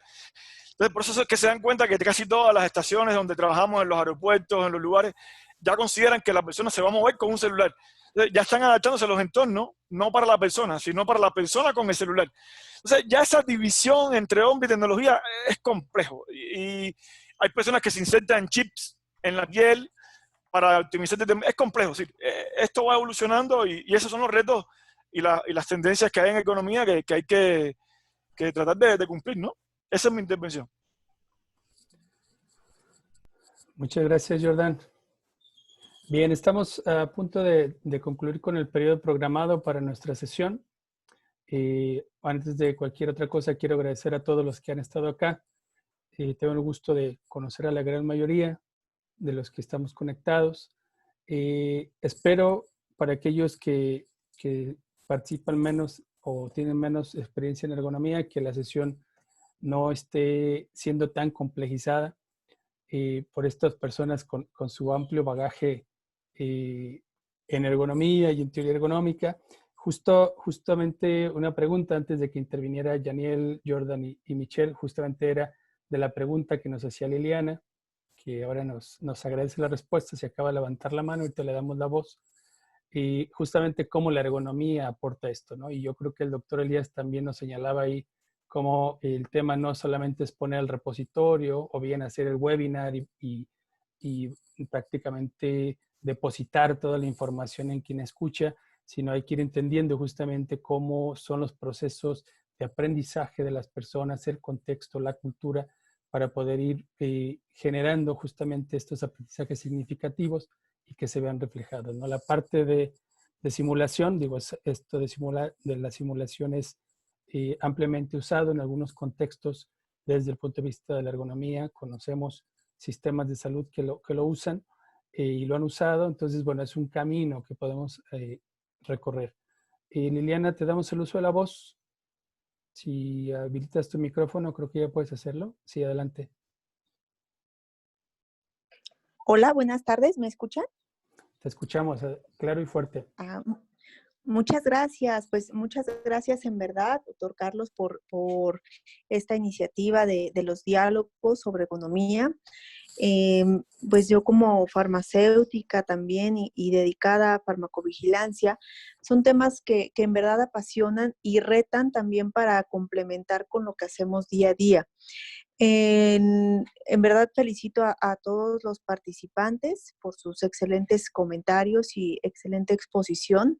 Entonces por eso es que se dan cuenta que casi todas las estaciones donde trabajamos, en los aeropuertos, en los lugares, ya consideran que la persona se va a mover con un celular. Entonces, ya están adaptándose a los entornos, no para la persona, sino para la persona con el celular. Entonces, ya esa división entre hombre y tecnología es complejo. Y hay personas que se insertan chips en la piel para optimizar. Es complejo. ¿Sí? Esto va evolucionando y esos son los retos y las tendencias que hay en la economía que hay que tratar de cumplir, ¿no? Esa es mi intervención. Muchas gracias, Jordan. Bien, estamos a punto de concluir con el periodo programado para nuestra sesión. Antes de cualquier otra cosa, quiero agradecer a todos los que han estado acá. Tengo el gusto de conocer a la gran mayoría de los que estamos conectados. Espero para aquellos que participan menos o tienen menos experiencia en ergonomía, que la sesión no esté siendo tan complejizada por estas personas con su amplio bagaje en ergonomía y en teoría ergonómica. Justamente una pregunta antes de que interviniera Janiel, Jordan y Michelle, justamente era de la pregunta que nos hacía Liliana, que ahora nos agradece la respuesta, se acaba de levantar la mano y te le damos la voz. Y justamente cómo la ergonomía aporta esto, ¿no? Y yo creo que el doctor Elías también nos señalaba ahí cómo el tema no solamente es poner el repositorio o bien hacer el webinar y prácticamente depositar toda la información en quien escucha, sino hay que ir entendiendo justamente cómo son los procesos de aprendizaje de las personas, el contexto, la cultura, para poder ir generando justamente estos aprendizajes significativos y que se vean reflejados, ¿no? La parte de simulación, digo, esto de la simulación es ampliamente usado en algunos contextos desde el punto de vista de la ergonomía. Conocemos sistemas de salud que lo usan y lo han usado. Entonces, bueno, es un camino que podemos recorrer. Liliana, te damos el uso de la voz. Si habilitas tu micrófono, creo que ya puedes hacerlo. Sí, adelante. Hola, buenas tardes, ¿me escuchan? Te escuchamos claro y fuerte. Muchas gracias, pues muchas gracias en verdad, doctor Carlos, por esta iniciativa de los diálogos sobre economía. Pues yo como farmacéutica también y dedicada a farmacovigilancia, son temas que en verdad apasionan y retan también para complementar con lo que hacemos día a día. En verdad felicito a todos los participantes por sus excelentes comentarios y excelente exposición.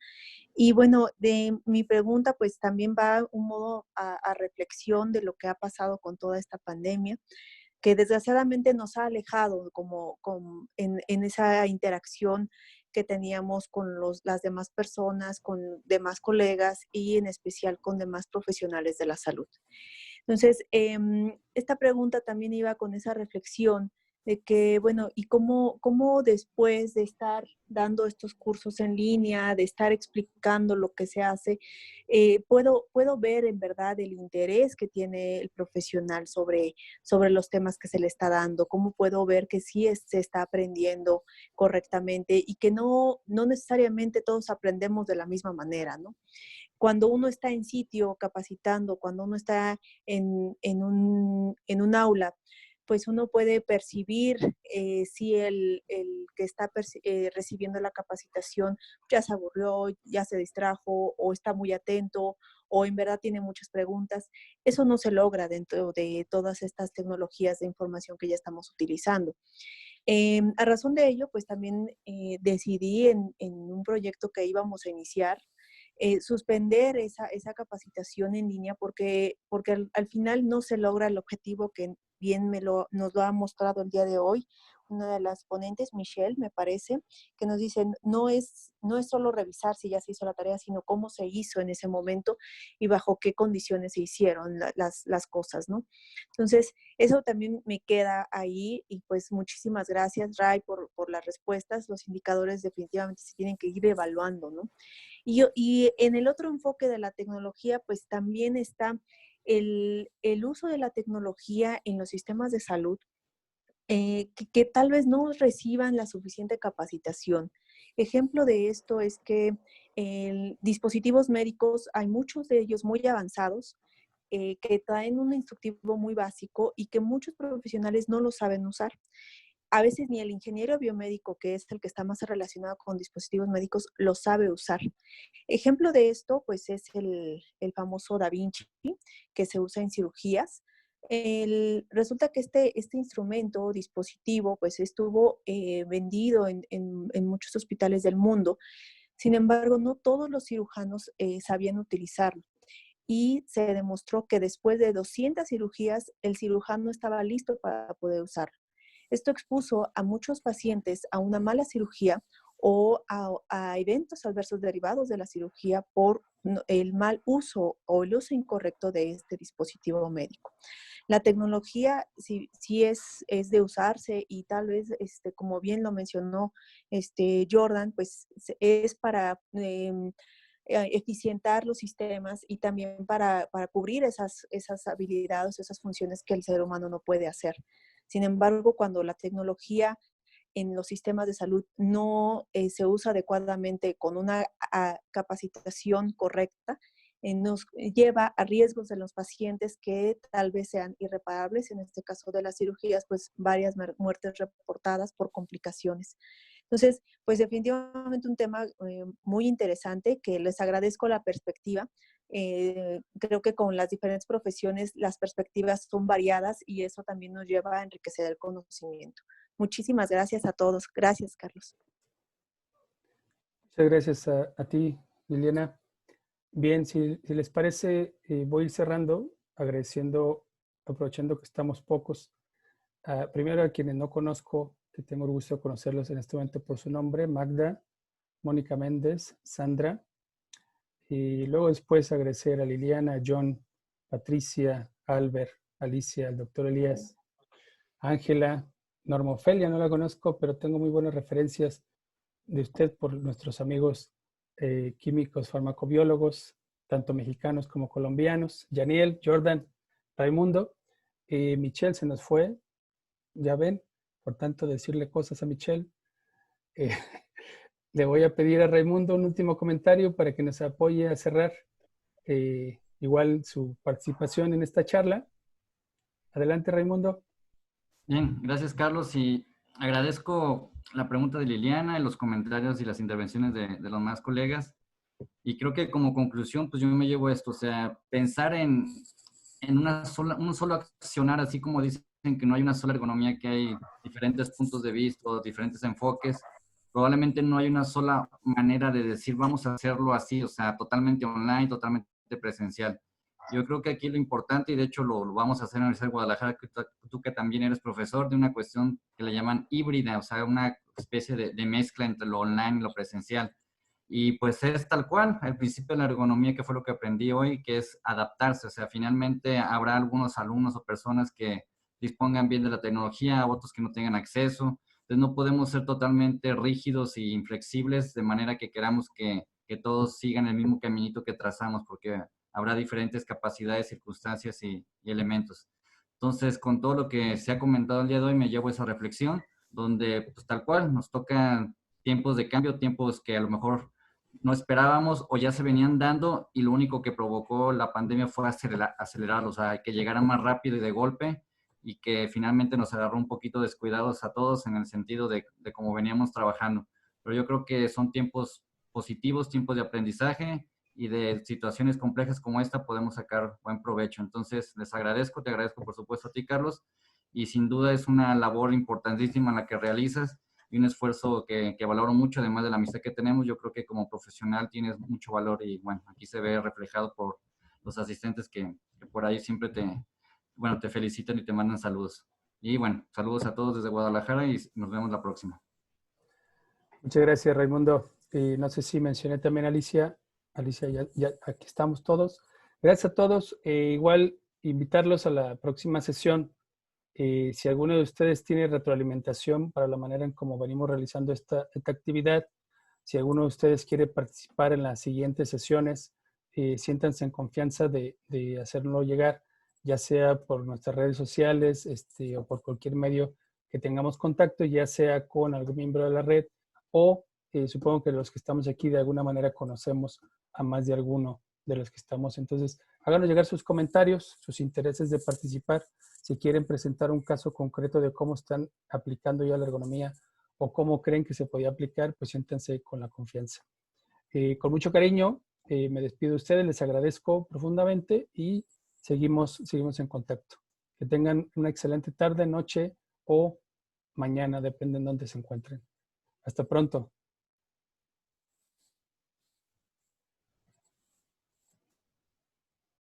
Y bueno, de mi pregunta pues también va un modo a reflexión de lo que ha pasado con toda esta pandemia, que desgraciadamente nos ha alejado en esa interacción que teníamos con las demás personas, con demás colegas y en especial con demás profesionales de la salud. Entonces, esta pregunta también iba con esa reflexión de que, bueno, ¿y cómo después de estar dando estos cursos en línea, de estar explicando lo que se hace, puedo ver en verdad el interés que tiene el profesional sobre los temas que se le está dando? ¿Cómo puedo ver que sí se está aprendiendo correctamente y que no necesariamente todos aprendemos de la misma manera, ¿no? Cuando uno está en sitio capacitando, cuando uno está en un aula, pues uno puede percibir si el que está recibiendo la capacitación ya se aburrió, ya se distrajo o está muy atento o en verdad tiene muchas preguntas. Eso no se logra dentro de todas estas tecnologías de información que ya estamos utilizando. A razón de ello, pues también decidí en un proyecto que íbamos a iniciar, suspender esa capacitación en línea porque al final no se logra el objetivo que bien nos lo ha mostrado el día de hoy, una de las ponentes, Michelle, me parece, que nos dice, no es solo revisar si ya se hizo la tarea, sino cómo se hizo en ese momento y bajo qué condiciones se hicieron las cosas, ¿no? Entonces, eso también me queda ahí y pues muchísimas gracias, Ray, por las respuestas. Los indicadores definitivamente se tienen que ir evaluando, ¿no? Y en el otro enfoque de la tecnología, pues también está el uso de la tecnología en los sistemas de salud, que tal vez no reciban la suficiente capacitación. Ejemplo de esto es que dispositivos médicos, hay muchos de ellos muy avanzados, que traen un instructivo muy básico y que muchos profesionales no lo saben usar. A veces ni el ingeniero biomédico, que es el que está más relacionado con dispositivos médicos, lo sabe usar. Ejemplo de esto, pues, es el famoso Da Vinci, que se usa en cirugías. Resulta que este instrumento o dispositivo, pues, estuvo vendido en muchos hospitales del mundo. Sin embargo, no todos los cirujanos sabían utilizarlo. Y se demostró que después de 200 cirugías, el cirujano estaba listo para poder usarlo. Esto expuso a muchos pacientes a una mala cirugía o a eventos adversos derivados de la cirugía por el mal uso o el uso incorrecto de este dispositivo médico. La tecnología sí es de usarse y tal vez, como bien lo mencionó Jordan, pues es para eficientar los sistemas y también para cubrir esas habilidades, esas funciones que el ser humano no puede hacer. Sin embargo, cuando la tecnología en los sistemas de salud no se usa adecuadamente con una capacitación correcta, nos lleva a riesgos de los pacientes que tal vez sean irreparables. En este caso de las cirugías, pues varias muertes reportadas por complicaciones. Entonces, pues definitivamente un tema muy interesante, que les agradezco la perspectiva. Creo que con las diferentes profesiones las perspectivas son variadas y eso también nos lleva a enriquecer el conocimiento. Muchísimas gracias a todos. Gracias, Carlos. Muchas gracias a ti, Liliana. Bien, si les parece, voy a ir cerrando, agradeciendo, aprovechando que estamos pocos. Primero a quienes no conozco, que tengo el gusto de conocerlos en este momento por su nombre: Magda, Mónica Méndez, Sandra. Y luego después agradecer a Liliana, John, Patricia, Albert, Alicia, el doctor Elías, Ángela, Norma Ofelia, no la conozco, pero tengo muy buenas referencias de usted por nuestros amigos químicos, farmacobiólogos, tanto mexicanos como colombianos, Yaniel, Jordan, Raimundo. Michelle se nos fue, ya ven, por tanto decirle cosas a Michelle. Le voy a pedir a Raimundo un último comentario para que nos apoye a cerrar igual su participación en esta charla. Adelante, Raimundo. Bien, gracias, Carlos, y agradezco la pregunta de Liliana y los comentarios y las intervenciones de los demás colegas. Y creo que como conclusión, pues yo me llevo esto, o sea, pensar en un solo accionar, así como dicen que no hay una sola ergonomía, que hay diferentes puntos de vista, diferentes enfoques. Probablemente no hay una sola manera de decir vamos a hacerlo así, o sea, totalmente online, totalmente presencial. Yo creo que aquí lo importante, y de hecho lo vamos a hacer en la Universidad de Guadalajara, que tú que también eres profesor, de una cuestión que le llaman híbrida, o sea, una especie de mezcla entre lo online y lo presencial. Y pues es tal cual, el principio de la ergonomía, que fue lo que aprendí hoy, que es adaptarse. O sea, finalmente habrá algunos alumnos o personas que dispongan bien de la tecnología, otros que no tengan acceso. Entonces no podemos ser totalmente rígidos e inflexibles de manera que queramos que todos sigan el mismo caminito que trazamos, porque habrá diferentes capacidades, circunstancias y elementos. Entonces, con todo lo que se ha comentado el día de hoy, me llevo esa reflexión, donde pues tal cual nos tocan tiempos de cambio, tiempos que a lo mejor no esperábamos o ya se venían dando, y lo único que provocó la pandemia fue acelerarlos, o sea, que llegaran más rápido y de golpe, y que finalmente nos agarró un poquito descuidados a todos en el sentido de cómo veníamos trabajando. Pero yo creo que son tiempos positivos, tiempos de aprendizaje, y de situaciones complejas como esta podemos sacar buen provecho. Entonces, les agradezco, te agradezco por supuesto a ti, Carlos, y sin duda es una labor importantísima la que realizas, y un esfuerzo que valoro mucho, además de la amistad que tenemos. Yo creo que como profesional tienes mucho valor, y bueno, aquí se ve reflejado por los asistentes que por ahí siempre te felicitan y te mandan saludos. Y bueno, saludos a todos desde Guadalajara y nos vemos la próxima. Muchas gracias, Raimundo. No sé si mencioné también a Alicia. Alicia, ya aquí estamos todos. Gracias a todos. Igual invitarlos a la próxima sesión. Si alguno de ustedes tiene retroalimentación para la manera en cómo venimos realizando esta actividad, si alguno de ustedes quiere participar en las siguientes sesiones, siéntanse en confianza de hacerlo llegar, ya sea por nuestras redes sociales o por cualquier medio que tengamos contacto, ya sea con algún miembro de la red o supongo que los que estamos aquí de alguna manera conocemos a más de alguno de los que estamos. Entonces, háganos llegar sus comentarios, sus intereses de participar. Si quieren presentar un caso concreto de cómo están aplicando ya la ergonomía o cómo creen que se podía aplicar, pues siéntense con la confianza. Con mucho cariño, me despido de ustedes, les agradezco profundamente y seguimos en contacto. Que tengan una excelente tarde, noche o mañana, depende de dónde se encuentren. Hasta pronto.